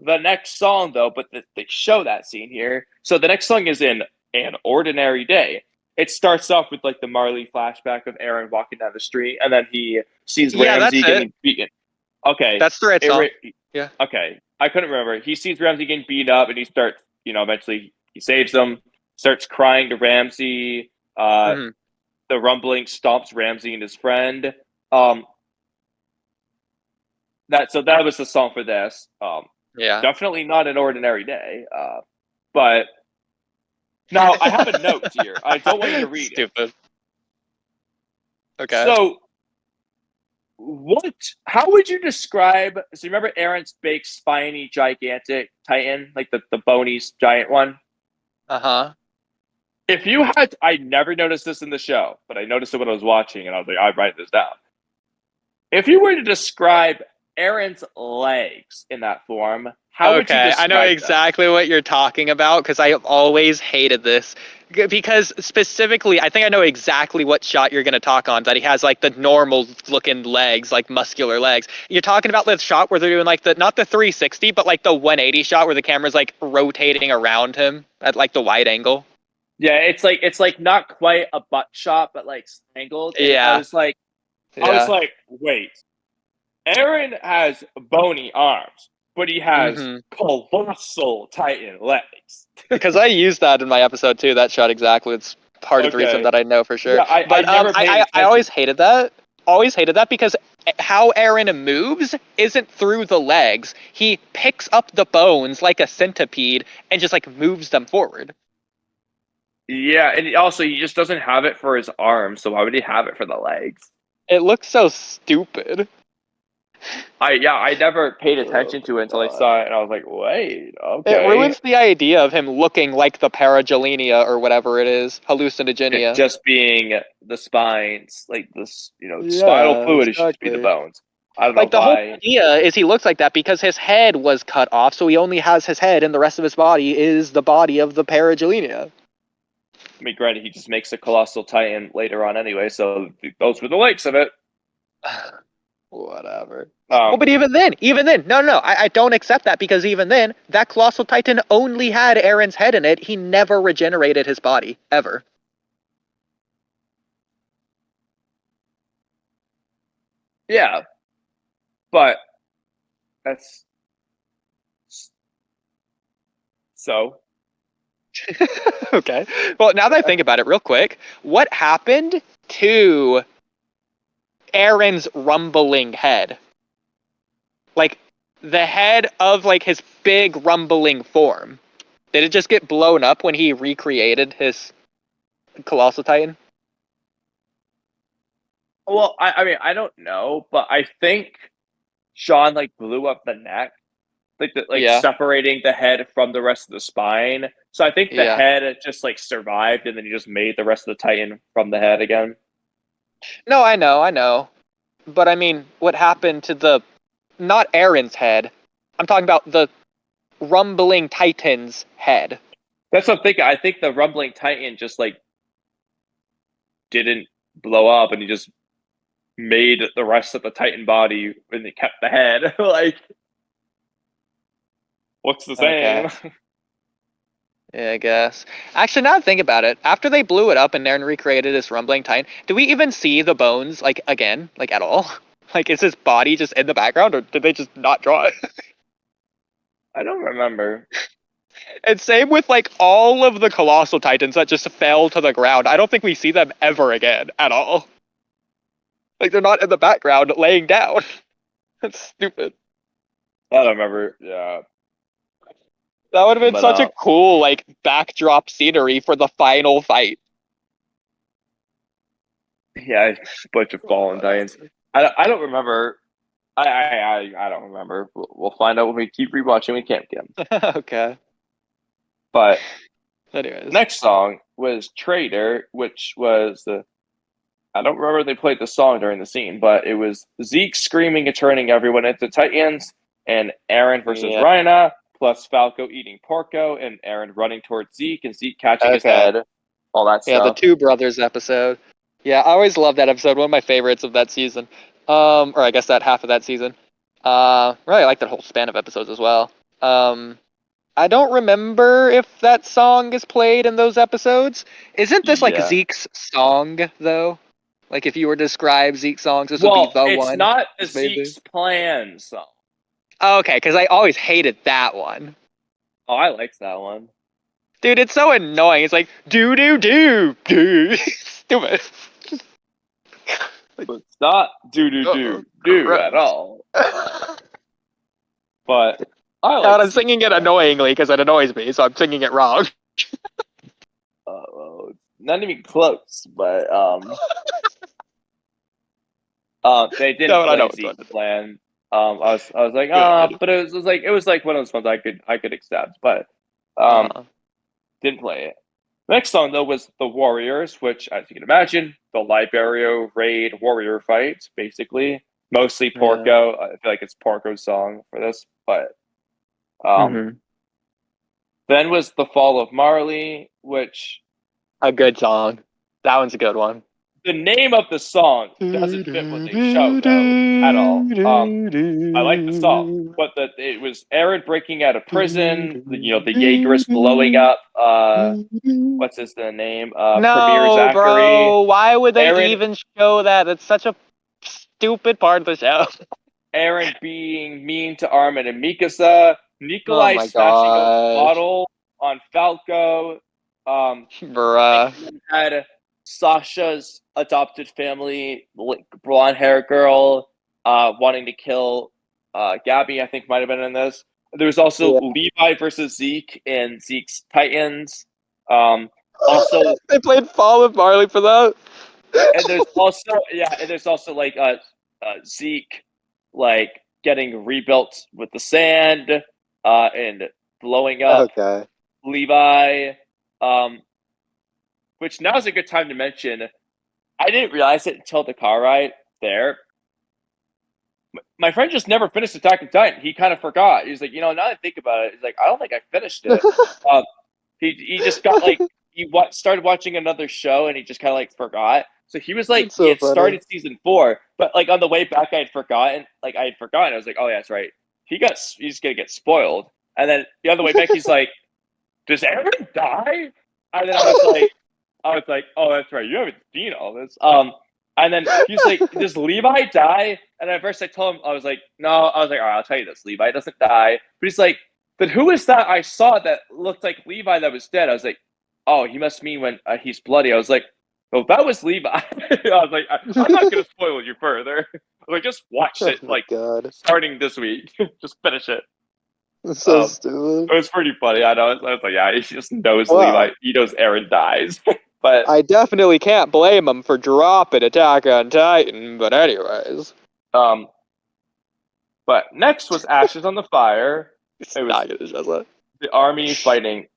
the next song though, but they show that scene here. So the next song is in An Ordinary Day. It starts off with like the Marley flashback of Eren walking down the street, and then he sees Ramsey getting beaten. Okay, that's the right song. Yeah. Okay, I couldn't remember. He sees Ramsey getting beaten up, and he starts. Eventually he saves them. Starts crying to Ramsey. The rumbling stomps Ramsey and his friend. That was the song for this. Definitely not An Ordinary Day. But. Now, I have a note here. I don't want you to read it. Okay. So, how would you describe... So, you remember Eren's big, spiny, gigantic Titan? Like the bony, giant one? Uh-huh. If you had... I never noticed this in the show, but I noticed it when I was watching, and I was like, I'd write this down. If you were to describe Eren's legs in that form... How would you describe I know exactly what you're talking about because I have always hated this. Because specifically, I think I know exactly what shot you're going to talk on, that he has like the normal looking legs, like muscular legs. You're talking about the shot where they're doing like not the 360, but like the 180 shot where the camera's like rotating around him at like the wide angle. Yeah, it's like not quite a butt shot, but like angled. And yeah. I was like, wait, Eren has bony arms. But he has colossal Titan legs. Because I used that in my episode too. That shot exactly. It's part of the reason that I know for sure. Yeah, I always hated that. Always hated that because how Eren moves isn't through the legs. He picks up the bones like a centipede and just like moves them forward. Yeah, and also he just doesn't have it for his arms. So why would he have it for the legs? It looks so stupid. I never paid attention to it until I saw it, and I was like, wait, okay. It ruins the idea of him looking like the paragelinia or whatever it is, hallucinogenia. It just being the spines, like this, spinal fluid is just be the bones. I don't know the whole idea is he looks like that because his head was cut off, so he only has his head, and the rest of his body is the body of the paragelinia. I mean, granted, he just makes a colossal Titan later on anyway, so those were the legs of it. Whatever. But even then, no, I don't accept that because even then, that Colossal Titan only had Eren's head in it. He never regenerated his body, ever. Yeah. But, that's... So? Okay. Well, now that I think about it real quick, what happened to Eren's rumbling head? Like, the head of, like, his big rumbling form. Did it just get blown up when he recreated his Colossal Titan? Well, I mean, I don't know, but I think Sean, like, blew up the neck. Separating the head from the rest of the spine. So I think the head just, like, survived, and then he just made the rest of the Titan from the head again. No, I know. But I mean, what happened to not Eren's head. I'm talking about the rumbling Titan's head. That's what I'm thinking. I think the rumbling Titan just like didn't blow up, and he just made the rest of the Titan body, and they kept the head. Like, what's the saying? Okay. Yeah, I guess. Actually, now that I think about it, after they blew it up and then recreated this rumbling Titan, do we even see the bones like again, like at all? Like, is his body just in the background, or did they just not draw it? I don't remember. And same with like all of the colossal Titans that just fell to the ground. I don't think we see them ever again at all. Like, they're not in the background laying down. That's stupid. I don't remember. Yeah. That would have been But, such a cool like backdrop scenery for the final fight. Yeah, a bunch of fallen Titans. I don't remember. I don't remember. We'll find out when we keep rewatching. We can't get them. Okay. But anyways, next song was Traitor, which was the. I don't remember if they played the song during the scene, but it was Zeke screaming and turning everyone into Titans, and Aaron versus Rhina, plus Falco eating Porco, and Aaron running towards Zeke, and Zeke catching his head. All that stuff. Yeah, the Two Brothers episode. Yeah, I always loved that episode. One of my favorites of that season. Or I guess that half of that season. Really like that whole span of episodes as well. I don't remember if that song is played in those episodes. Isn't this like Zeke's song though? Like, if you were to describe Zeke's songs, this would be the one. It's not a Zeke's Plan song. Oh, okay, because I always hated that one. Oh, I liked that one. Dude, it's so annoying. It's like, do. Stupid. It's not do at all. But I'm singing it annoyingly because it annoys me, so I'm singing it wrong. Well, not even close, but they didn't play Zeke's Plan. I was like, but it was like one of those ones I could accept, but didn't play it. The next song though was The Warriors, which, as you can imagine, the Liberio raid warrior fight, basically. Mostly Porco. I feel like it's Porco's song for this, but then was The Fall of Marley, which a good song. That one's a good one. The name of the song doesn't fit what they show though at all. I like the song, but it was Aaron breaking out of prison. The Jaegerists blowing up. What's his name? Premier Zachary. Bro. Why would they even show that? It's such a stupid part of the show. Aaron being mean to Armin and Mikasa. Nikolai smashing a bottle on Falco. Bruh. Had Sasha's adopted family, blonde hair girl, wanting to kill Gabby, I think might have been in this. There was also Levi versus Zeke and Zeke's Titans. Also, they played Fall of Marley for that. And there's also like Zeke like getting rebuilt with the sand and blowing up Levi. Which now is a good time to mention. I didn't realize it until the car ride there. My friend just never finished Attack on Titan. He kind of forgot. He's like, now that I think about it, he's like, I don't think I finished it. He just got like started watching another show and he just kind of like forgot. So he was like, he had started season 4, but like on the way back, I had forgotten. I was like, oh yeah, that's right. He's gonna get spoiled. And then the other way back, he's like, does Aaron die? And then I was like, oh, that's right. You haven't seen all this. And then he's like, does Levi die? And at first I told him, I was like, no. I was like, all right, I'll tell you this. Levi doesn't die. But he's like, but who is that I saw that looked like Levi that was dead? I was like, oh, he must mean when he's bloody. I was like, well, that was Levi. I was like, I'm not going to spoil you further. Like, just watch it, starting this week. Just finish it. It's so stupid. It was pretty funny. I know. I was like, yeah, he just knows Levi. He knows Aaron dies. But I definitely can't blame him for dropping Attack on Titan. But anyways, but next was Ashes on the Fire. It was the army fighting.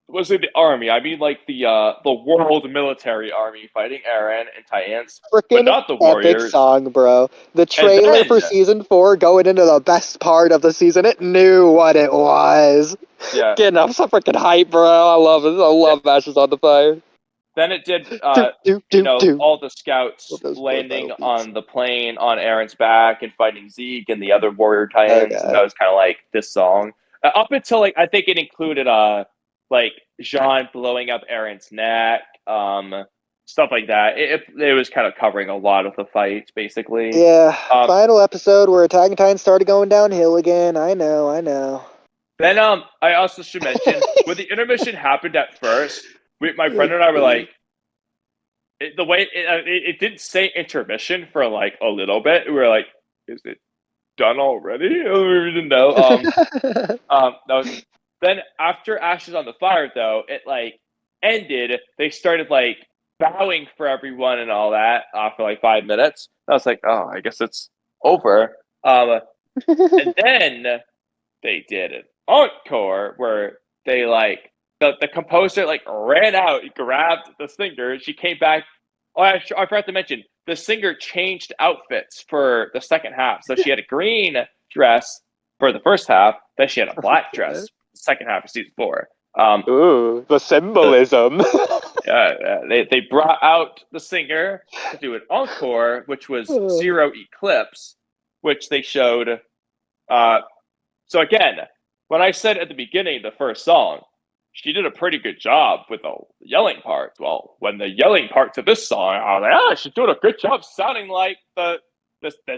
wasn't the army. I mean, like the world military army fighting Eren and Titans, but Freaking not the epic warriors. song, bro. The And trailer for then- season 4 going into the best part of the season, it knew what it was. Yeah. Getting up so freaking hype, bro. I love it. I love Ashes on the Fire. Then it did, Do. all the scouts Love those landing battle beats. on the plane on Eren's back and fighting Zeke and the other warrior Titans. Okay. And that was kind of like this song. Up until like I think it included like Jean blowing up Eren's neck, stuff like that. It was kind of covering a lot of the fight, basically. Yeah, final episode where Attack on Titan started going downhill again. I know. Then I also should mention when the intermission happened at first, my friend and I were like, the way it didn't say intermission for like a little bit. We were like, is it done already? We didn't know. No. Then after Ashes on the Fire, though, it like ended. They started like bowing for everyone and all that for like 5 minutes. I was like, oh, I guess it's over. And then they did an encore where they like the composer like ran out, grabbed the singer. She came back. Oh, I forgot to mention the singer changed outfits for the second half. So she had a green dress for the first half, then she had a black dress for the second half of season 4. Ooh, the symbolism. They brought out the singer to do an encore, which was Zero Eclipse, which they showed. So again, when I said at the beginning the first song, she did a pretty good job with the yelling parts. Well, when the yelling parts of this song, I was like, oh, she's doing a good job sounding like the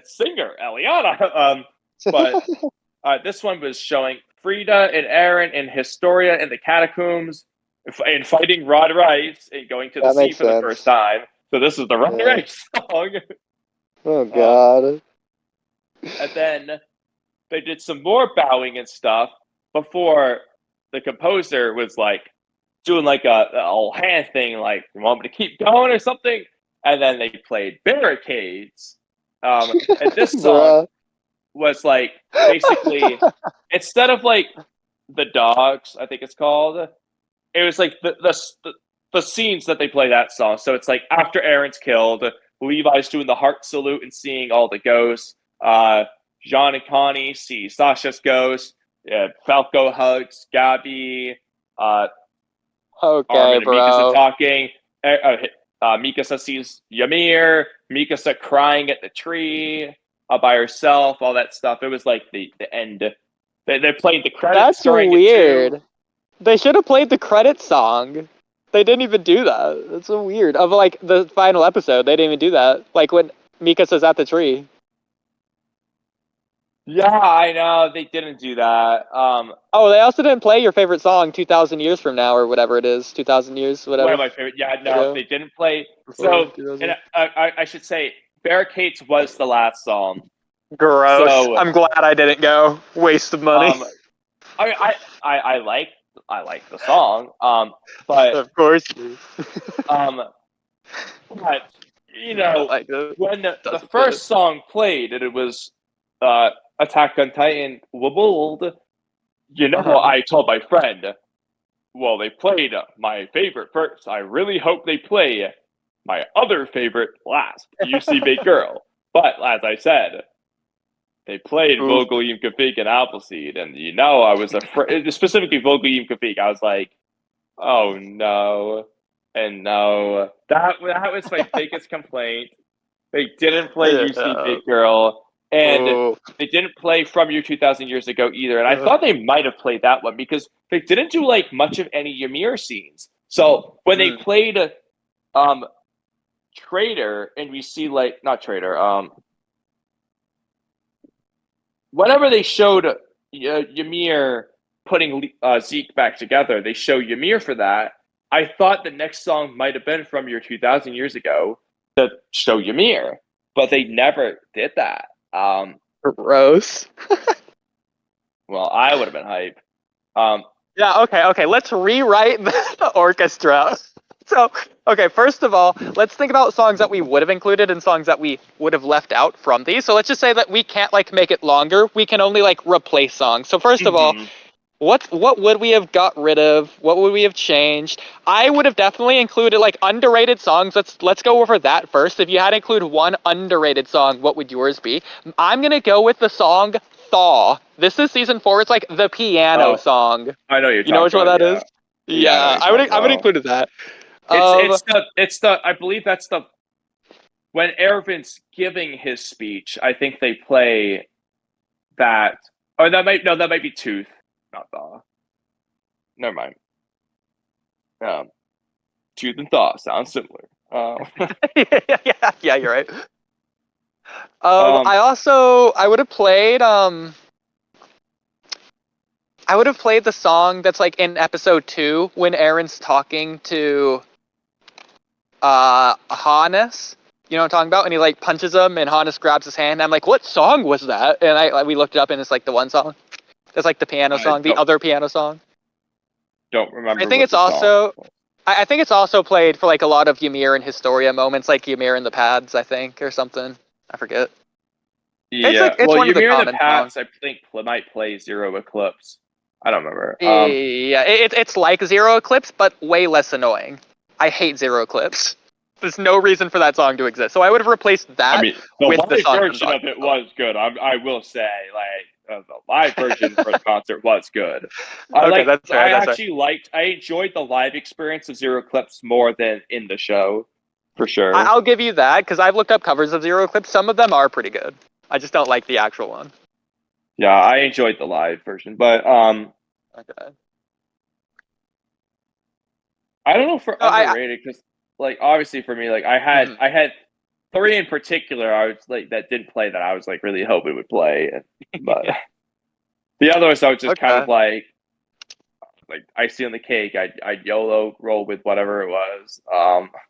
singer, Eliana. But this one was showing Frida and Eren and Historia in the catacombs and fighting Rod Rice and going to the sea for the first time. So this is the Rod Rice song. Oh, God. And then they did some more bowing and stuff before the composer was like doing like a old hand thing, like, you want me to keep going or something? And then they played Barricades. And this song was like basically instead of like the dogs, I think it's called, it was like the scenes that they play that song. So it's like after Eren's killed, Levi's doing the heart salute and seeing all the ghosts. Jean and Connie see Sasha's ghost. Falco hugs Gabby. Okay, Armin and bro. Mikasa talking. Mikasa sees Ymir. Mikasa crying at the tree by herself. All that stuff. It was like the end. They played the credits. That's weird. They should have played the credits song. They didn't even do that. That's so weird. Of like the final episode, they didn't even do that. Like when Mikasa's at the tree. Yeah, I know they didn't do that. Oh, they also didn't play your favorite song, 2,000 Years From Now, or whatever it is, 2,000 years, whatever. One of my favorite. Yeah, no, they didn't play. So, and I should say, Barricades was the last song. Gross. So, I'm glad I didn't go. Waste of money. I like the song. But of course. But you know, when the first song played and it was Attack on Titan Wobbled, I told my friend, well, they played my favorite first. I really hope they play my other favorite last. You see Big Girl. But as I said, they played Vogel Yimkafik and Appleseed, and I was afraid, specifically Vogel Yimkafik. I was like, oh no. And no. That was my biggest complaint. They didn't play You See Big Girl. And they didn't play From You 2,000 Years Ago either. And I thought they might have played that one because they didn't do like much of any Ymir scenes. So when they played Traitor, and we see like, not Traitor, whenever they showed Ymir putting Zeke back together, they show Ymir for that. I thought the next song might have been From Your 2,000 Years Ago to show Ymir, but they never did that. Gross. Well, I would have been hype. Yeah, okay. Let's rewrite the orchestra. So, okay, first of all, let's think about songs that we would have included and songs that we would have left out from these. So let's just say that we can't, like, make it longer. We can only, like, replace songs. So first of all, What would we have got rid of? What would we have changed? I would have definitely included like underrated songs. Let's go over that first. If you had to include one underrated song, what would yours be? I'm gonna go with the song "Thaw." This is season 4. It's like the piano song. I know you're You know which talking one about. that is? Yeah, I know Yeah, you're I would talking I would about. include that. It's the I believe that's the when Ervin's giving his speech. I think they play that. Or that might be Tooth, not Thaw. Never mind. Tooth and Thaw sound similar. Yeah, you're right. I would have played the song that's like in episode 2 when Aaron's talking to Hannes. You know what I'm talking about? And he like punches him and Hannes grabs his hand. And I'm like, what song was that? And we looked it up and it's like the one song. It's like the piano song, the other piano song. Don't remember. I think it's also played for like a lot of Ymir and Historia moments, like Ymir and the Pads, I think, or something. I forget. Yeah, it's one of the Ymir and the common Pads, songs. I think might play Zero Eclipse. I don't remember. Yeah, it's like Zero Eclipse, but way less annoying. I hate Zero Eclipse. There's no reason for that song to exist. So I would have replaced that with the song version of it was good. I will say, like, the live version for the concert was good. I enjoyed the live experience of Zero Eclipse more than in the show, for sure. I'll give you that, because I've looked up covers of Zero Eclipse. Some of them are pretty good. I just don't like the actual one. Yeah, I enjoyed the live version, but okay. I don't know for underrated, because like obviously for me, like I had 3 in particular I was like that didn't play that I was like really hoping would play, but the others I was just kind of like icing on the cake. I'd YOLO roll with whatever it was.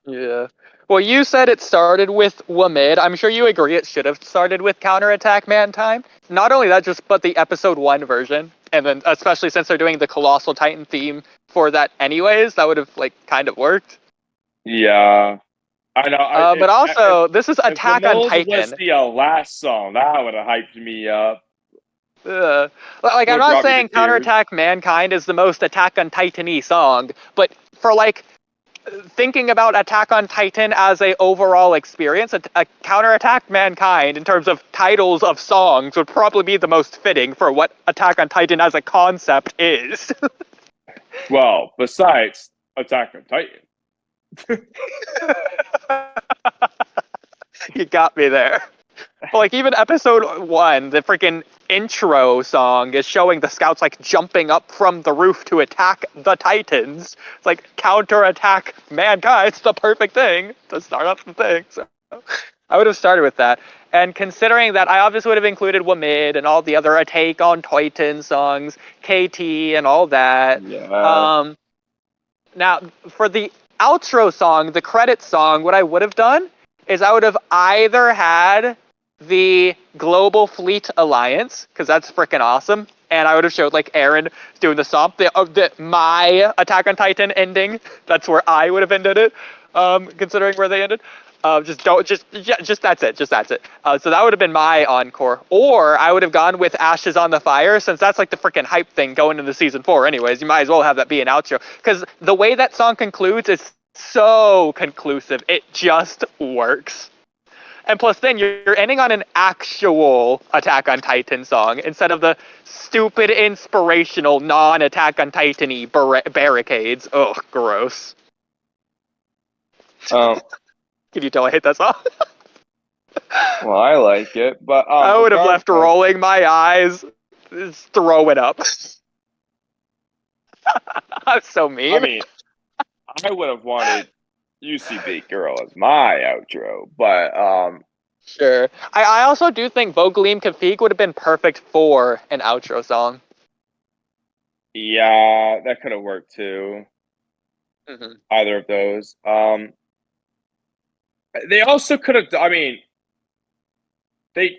Yeah. Well, you said it started with Wamid. I'm sure you agree it should have started with Counterattack Man Time. Not only that, but the episode 1 version. And then especially since they're doing the Colossal Titan theme for that anyways, that would have like kind of worked. Yeah. I know. But also, this is Attack on Titan. Was the last song that would have hyped me up. Like, I'm not saying Counterattack Mankind is the most Attack on Titan-y song, but for like thinking about Attack on Titan as a overall experience, a Counterattack Mankind in terms of titles of songs would probably be the most fitting for what Attack on Titan as a concept is. Well, besides Attack on Titan. You got me there. But like even episode 1, the freaking intro song is showing the scouts like jumping up from the roof to attack the Titans. It's like counterattack Mankind. It's the perfect thing to start off the thing. So I would have started with that. And considering that, I obviously would have included Wamid and all the other Attack on Titan songs, KT and all that. Yeah. Now for the outro song, the credits song, what I would have done is I would have either had the Global Fleet Alliance, because that's freaking awesome, and I would have showed like Aaron doing the stomp, my Attack on Titan ending. That's where I would have ended it, considering where they ended. Just that's it. So that would have been my encore, or I would have gone with Ashes on the Fire, since that's like the freaking hype thing going into season 4. Anyways, you might as well have that be an outro, because the way that song concludes is so conclusive. It just works. And plus then you're ending on an actual Attack on Titan song instead of the stupid inspirational non-Attack on Titan-y barricades. Ugh, gross. Can you tell I hate that song? Well, I like it, but I would have left rolling my eyes, just throw it up. I'm so mean. I mean, I would have wanted UCB Girl as my outro, but sure. I also do think Vogelim Kafik would have been perfect for an outro song. Yeah, that could have worked too. Mm-hmm. Either of those. They also could have. I mean, they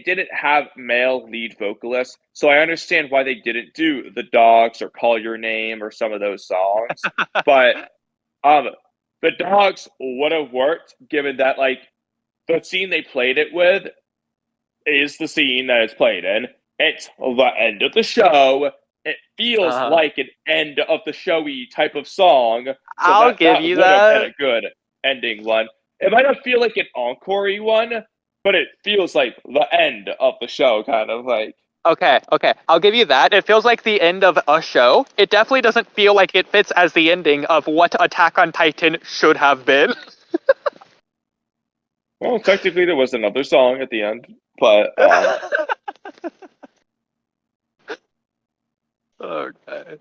didn't have male lead vocalists, so I understand why they didn't do The Dogs or Call Your Name or some of those songs. But The Dogs would have worked, given that like the scene they played it with is the scene that it's played in. It's the end of the show. feels Uh-huh. like an end of the showy type of song. So I'll give you would have been that. a good ending one. It might not feel like an encore-y one, but it feels like the end of the show, kind of like. Okay, I'll give you that. It feels like the end of a show. It definitely doesn't feel like it fits as the ending of what Attack on Titan should have been. Well, technically there was another song at the end, but Okay.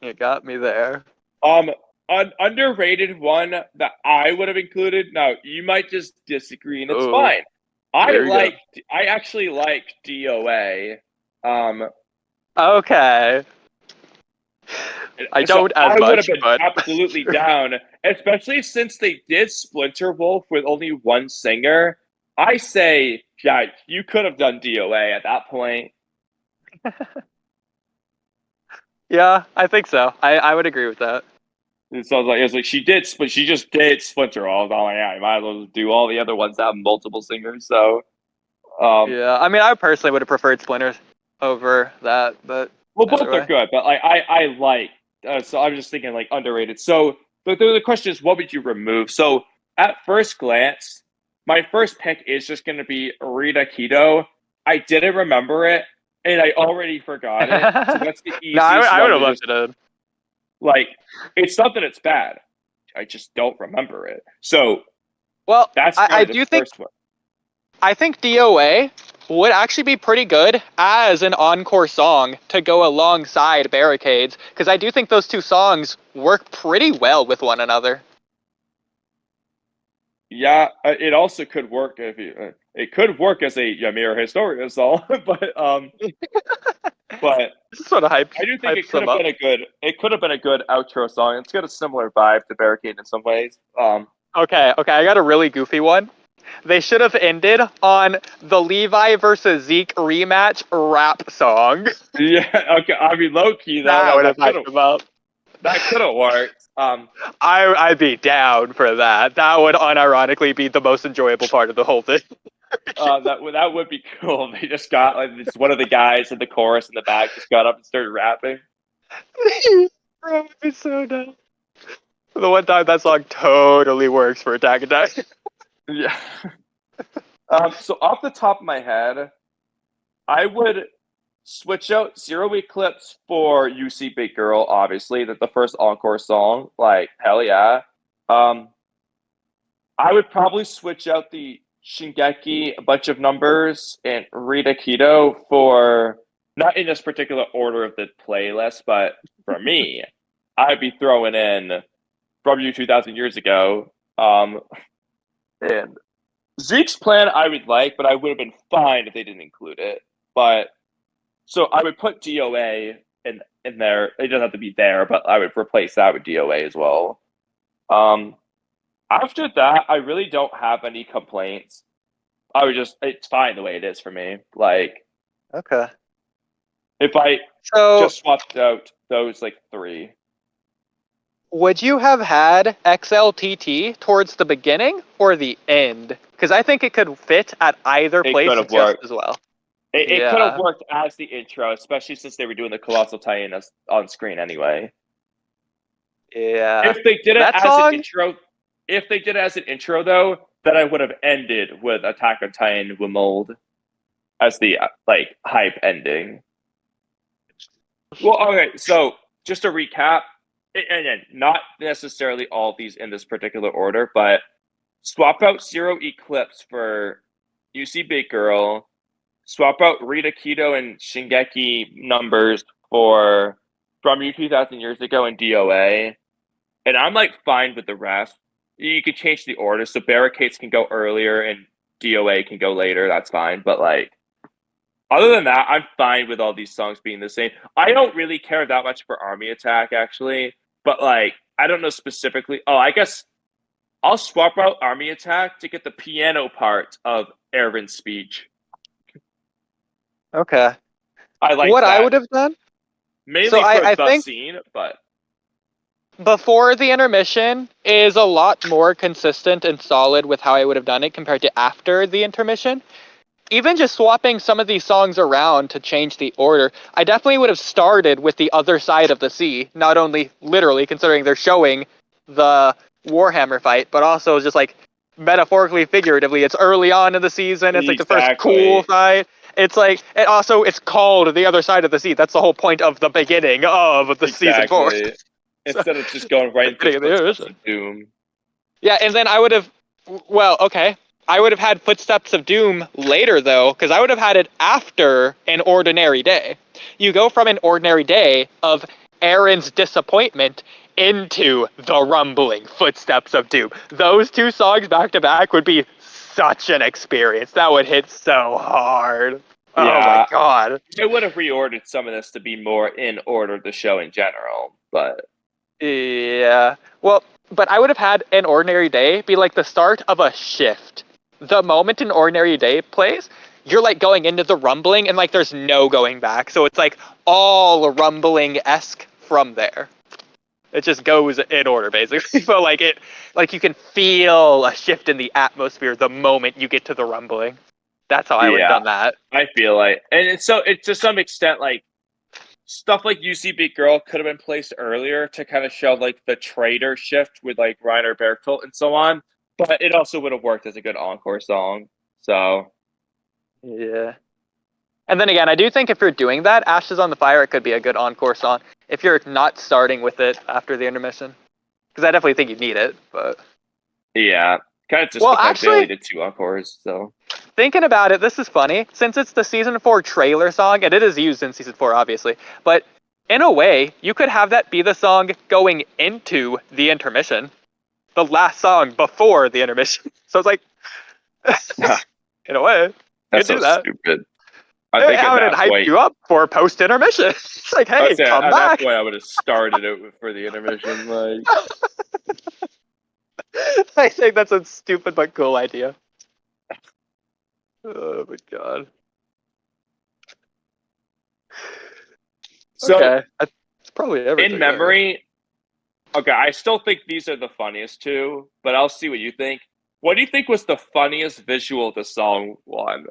You got me there. an underrated one that I would have included. Now you might just disagree, and it's Ooh, fine. here we go. I actually like DOA. Okay. I don't as I would much, have been but absolutely down, especially since they did Splinter Wolf with only one singer. I say, yeah, you could have done DOA at that point. yeah, I think so. I would agree with that. It was like she just did Splinter Wolf. I'm like, yeah, you might as well do all the other ones that have multiple singers. So, Yeah, I mean, I personally would have preferred Splinters over that, but well, both either are way. good, but like I like. So I'm just thinking like underrated. So the question is, what would you remove? So at first glance, my first pick is just going to be Rita Keto. I didn't remember it, and I already forgot it. So that's the No, easiest I one would have to left just it in. like. It's not that it's bad. I just don't remember it. So Well, that's I probably the do think first one. I think DOA would actually be pretty good as an encore song to go alongside Barricades, because I do think those two songs work pretty well with one another. Yeah, it also could work if you. It could work as a Ymir Historia song, but This sort of I do think hypes them up. it could have been a good outro song. It's got a similar vibe to Barricade in some ways. Okay, I got a really goofy one. They should have ended on the Levi versus Zeke rematch rap song. Yeah, okay. I mean, low key though, That would have that hyped them up. could have worked. I'd be down for that. That would unironically be the most enjoyable part of the whole thing. That would be cool. They just got like just one of the guys in the chorus in the back just got up and started rapping. Bro, it's so dumb. The one time that song totally works for Attack on Titan. Yeah. So off the top of my head, I would switch out Zero Eclipse for UC Big Girl, obviously. That's the first encore song. Like, hell yeah. I would probably switch out the Shingeki A Bunch of Numbers and Rita Keto for not in this particular order of the playlist, but for me, I'd be throwing in From You 2000 Years Ago. And Zeke's plan I would like, but I would have been fine if they didn't include it. But so I would put DOA in there. It doesn't have to be there, but I would replace that with DOA as well. After that, I really don't have any complaints. It's fine the way it is for me. Like, Okay. if I just swapped out those like three. Would you have had XLTT towards the beginning or the end? Because I think it could fit at either It place could have just worked. as well. It could have worked as the intro, especially since they were doing the Colossal tie-in on screen anyway. Yeah. If they did it That as song? an intro, though, then I would have ended with Attack on Titan Wimold as the like hype ending. Well, okay, so just to recap, and not necessarily all of these in this particular order, but swap out Zero Eclipse for UC Big Girl, swap out Rita Keto and Shingeki Numbers for From You 2000 Years Ago and DOA. And I'm like fine with the rest. You could change the order, so Barricades can go earlier and DOA can go later. That's fine. But like, other than that, I'm fine with all these songs being the same. I don't really care that much for Army Attack, actually. But like, I don't know specifically. Oh, I guess I'll swap out Army Attack to get the piano part of Erwin's speech. Okay. I like what that. I would have done? Mainly So for I the think scene, but before the intermission is a lot more consistent and solid with how I would have done it compared to after the intermission. even just swapping some of these songs around to change the order, I definitely would have started with the other side of the sea. Not only literally, considering they're showing the Warhammer fight, but also just like metaphorically, figuratively. It's early on in the season. It's like the first cool fight. It's like it's called the other side of the sea. That's the whole point of the beginning of the season 4. Instead of just going right into the Doom. Yeah, and then I would have. Well, okay. I would have had Footsteps of Doom later, though, because I would have had it after An Ordinary Day. You go from An Ordinary Day of Aaron's disappointment into the rumbling Footsteps of Doom. Those two songs back to back would be such an experience. That would hit so hard. Oh my god. I would have reordered some of this to be more in order the show in general, but... Yeah. Well, but I would have had An Ordinary Day be like the start of a shift. The moment An Ordinary Day plays, you're like going into the rumbling and like there's no going back. So it's like all rumbling-esque from there. It just goes in order, basically. So like you can feel a shift in the atmosphere the moment you get to the rumbling. That's how I would have done that. I feel like, and it's to some extent like stuff like UC Big Girl could have been placed earlier to kind of show like the traitor shift with like Reiner Bertolt and so on. But it also would have worked as a good encore song. So yeah. And then again, I do think if you're doing that, Ashes on the Fire, it could be a good encore song. If you're not starting with it after the intermission. Because I definitely think you need it, but... Yeah. Kind of just actually did 2 encores, so... Thinking about it, this is funny. Since it's the Season 4 trailer song, and it is used in Season 4, obviously, but in a way, you could have that be the song going into the intermission. The last song before the intermission. So it's like... in a way. That's so stupid. I think I would hype you up for post-intermission. It's like, hey, come back. That's why I would have started it for the intermission. Like, I think that's a stupid but cool idea. Oh my god. So, okay. That's probably everything. In memory, okay, I still think these are the funniest 2, but I'll see what you think. What do you think was the funniest visual the song one?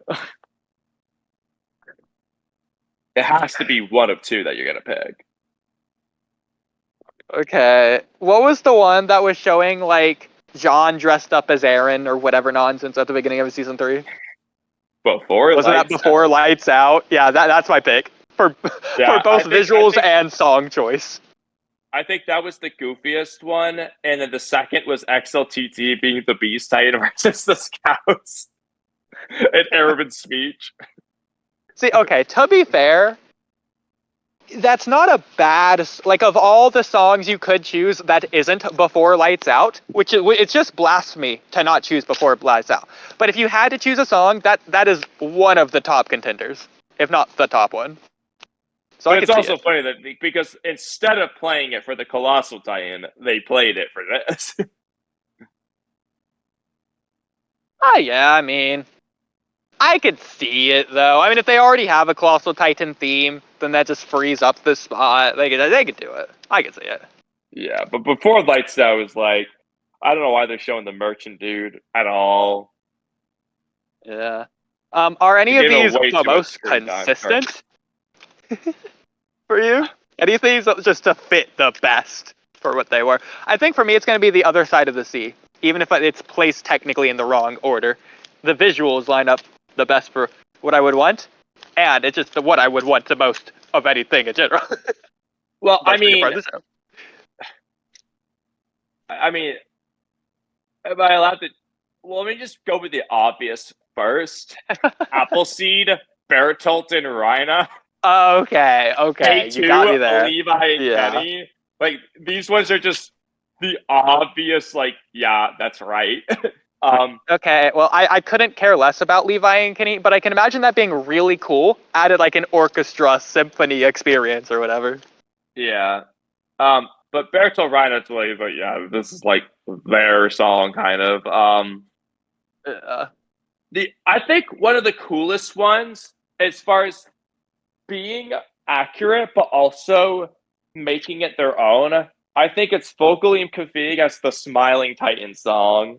It has to be one of 2 that you're gonna pick. Okay. What was the one that was showing like John dressed up as Aaron or whatever nonsense at the beginning of season 3? Wasn't that before Lights Out? Yeah, that's my pick for both visuals and song choice. I think that was the goofiest one, and then the second was XLTT being the Beast Titan versus the Scouts. And Arabic speech. See, okay, to be fair, that's not a bad... Like, of all the songs you could choose that isn't Before Lights Out, which it's just blasphemy to not choose Before Lights Out. But if you had to choose a song, that is one of the top contenders, if not the top one. So but it's also funny that because instead of playing it for the Colossal Titan, they played it for this. Yeah, I mean... I could see it, though. I mean, if they already have a Colossal Titan theme, then that just frees up the spot. They could do it. I could see it. Yeah, but Before Lights Out was like... I don't know why they're showing the merchant dude at all. Yeah. Are any of these the most consistent for you? Any of these just to fit the best for what they were? I think for me it's going to be The Other Side of the Sea, even if it's placed technically in the wrong order. The visuals line up the best for what I would want, and it's just what I would want the most of anything in general. Well, I mean, am I allowed to... Well, let me just go with the obvious first. Appleseed, Bertolt, and Rhina. Okay, you got me there. Levi and Kenny. Like, these ones are just the obvious, like, yeah, that's right. Okay, well, I couldn't care less about Levi and Kenny, but I can imagine that being really cool, added like an orchestra symphony experience or whatever. Yeah. But Bertolt Reinhardt's like, but yeah, this is like their song, kind of. I think one of the coolest ones, as far as being accurate, but also making it their own, I think it's Vocally and Config as the Smiling Titan song.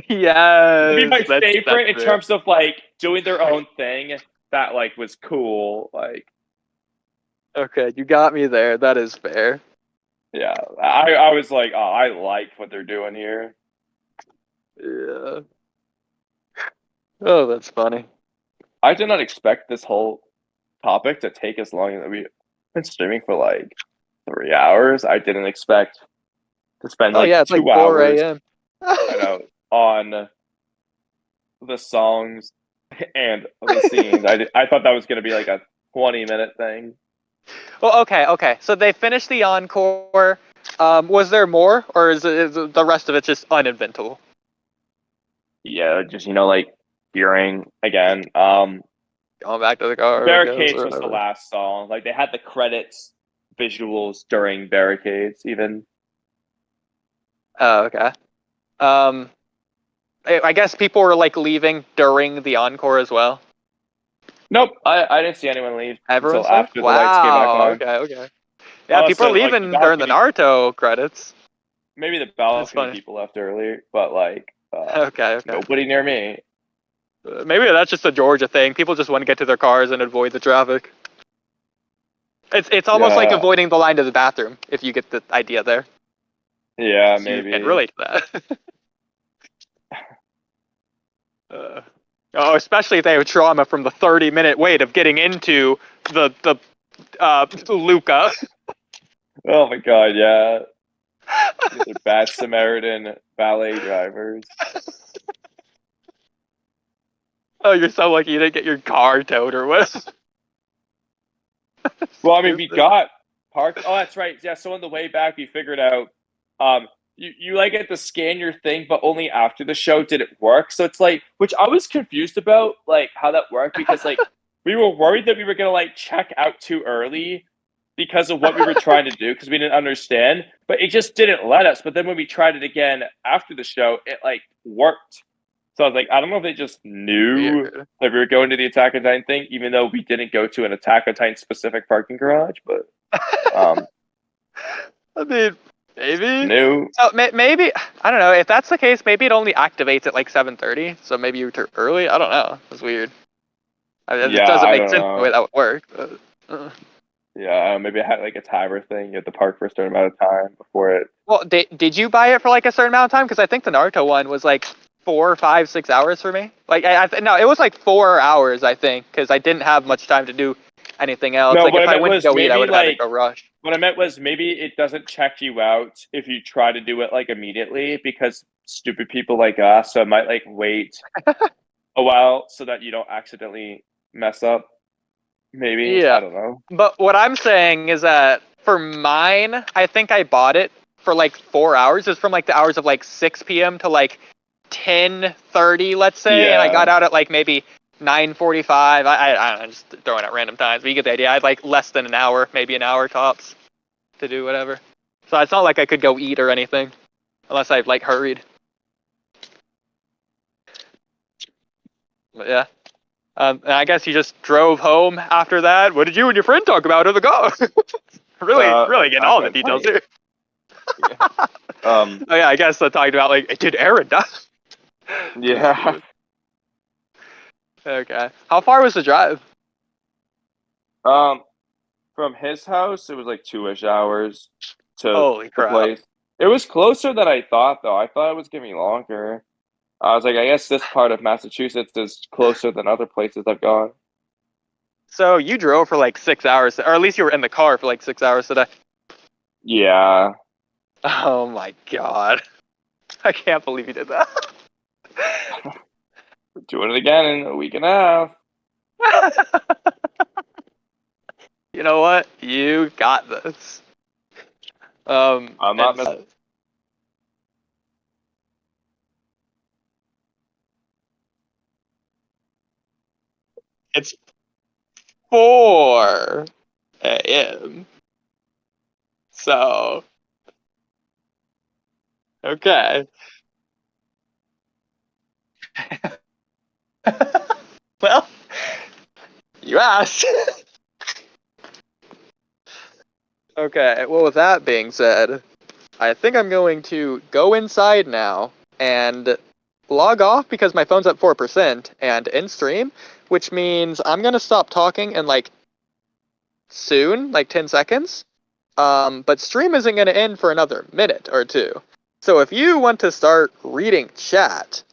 Yes. Maybe my that's favorite in it. terms of like doing their own thing. That like was cool. Like, Okay, you got me there. That is fair. yeah, I was like, oh, I like what they're doing here. Yeah. Oh, that's funny. I did not expect this whole topic to take as long as we've been streaming for like 3 hours. I didn't expect to spend Oh like yeah, it's like 2 4 hours. a.m. I know on the songs and the scenes. I thought that was gonna be like a 20-minute thing. Well, okay. So they finished the encore. Was there more, or is the rest of it just uninventable? Yeah, just like hearing again. Going back to the car, I guess, Barricades or was the whatever. last song. Like they had the credits visuals during Barricades even. Oh, okay. Um, I guess people were like leaving during the encore as well. Nope, I didn't see anyone leave Everyone's until left? after the lights came back Wow. on. Okay. Yeah, Oh, people are so like the leaving during the balcony, Naruto credits. maybe the That's balcony funny. people left earlier, but like Okay. nobody near me. Maybe that's just a Georgia thing. People just want to get to their cars and avoid the traffic. It's almost like Yeah, avoiding the line to the bathroom, if you get the idea there. yeah, You can maybe. relate to that. Oh, especially if they have trauma from the 30-minute wait of getting into the Luca. Oh my god, yeah. These are bad Samaritan ballet drivers. Oh, you're so lucky you didn't get your car towed or what? Well, I mean, we got parked. Oh, that's right. Yeah, so on the way back, we figured out you like had to scan your thing, but only after the show did it work. So it's like, which I was confused about, like how that worked because like we were worried that we were gonna like check out too early because of what we were trying to do because we didn't understand, but it just didn't let us. But then when we tried it again after the show, it like worked. So I was like, I don't know if they just knew Weird. that we were going to the Attack on Titan thing, even though we didn't go to an Attack on Titan specific parking garage, but I mean, maybe. new. So maybe I don't know. If that's the case, maybe it only activates at like 7:30. So maybe you were too early. I don't know. It's weird. I mean, it Yeah, doesn't I make don't sense the way know. that would work. But, Yeah, maybe I had like a timer thing. You had to park for a certain amount of time before it. well, did you buy it for like a certain amount of time? Because I think the Naruto one was like 4, 5, 6 hours for me. Like no, it was like 4 hours. I think because I didn't have much time to do anything else. No, Like what if I I meant went to was go eat, I maybe would have had to like go rush. what I meant was maybe it doesn't check you out if you try to do it like immediately because stupid people like us. So it might like wait a while so that you don't accidentally mess up. Maybe I Yeah. don't know. But what I'm saying is that for mine, I think I bought it for like 4 hours. It's from like the hours of like 6 p.m. to like 10:30, let's say, and I got Yeah, out at like maybe 9:45. I don't know, just throwing out random times, but you get the idea. I had like less than an hour, maybe an hour tops, to do whatever. So it's not like I could go eat or anything, unless I like hurried. But yeah. And I guess you just drove home after that. What did you and your friend talk about in the car? really getting Attack all the on details Titan. here. Yeah. Oh yeah, I guess I talked about like, did Aaron die? Yeah. Okay. How far was the drive? Um, from his house, it was like 2-ish hours to Holy the crap. place. It was closer than I thought, though. I thought it was gonna be longer. I was like, I guess this part of Massachusetts is closer than other places I've gone. So you drove for like 6 hours, or at least you were in the car for like 6 hours today. Yeah. Oh my god. I can't believe you did that. We're doing it again in a week and a half. You know what? You got this. I'm not it's 4 a.m. So, okay. Well, you asked. Okay, well, with that being said, I think I'm going to go inside now and log off because my phone's at 4% and in stream, which means I'm gonna stop talking in like soon, like 10 seconds. But stream isn't gonna end for another minute or two. So if you want to start reading chat,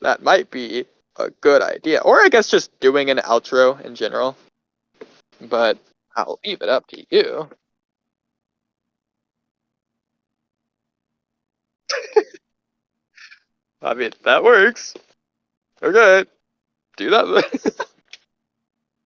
that might be a good idea. Or I guess just doing an outro in general. But I'll leave it up to you. I mean, that works. Okay. Do that.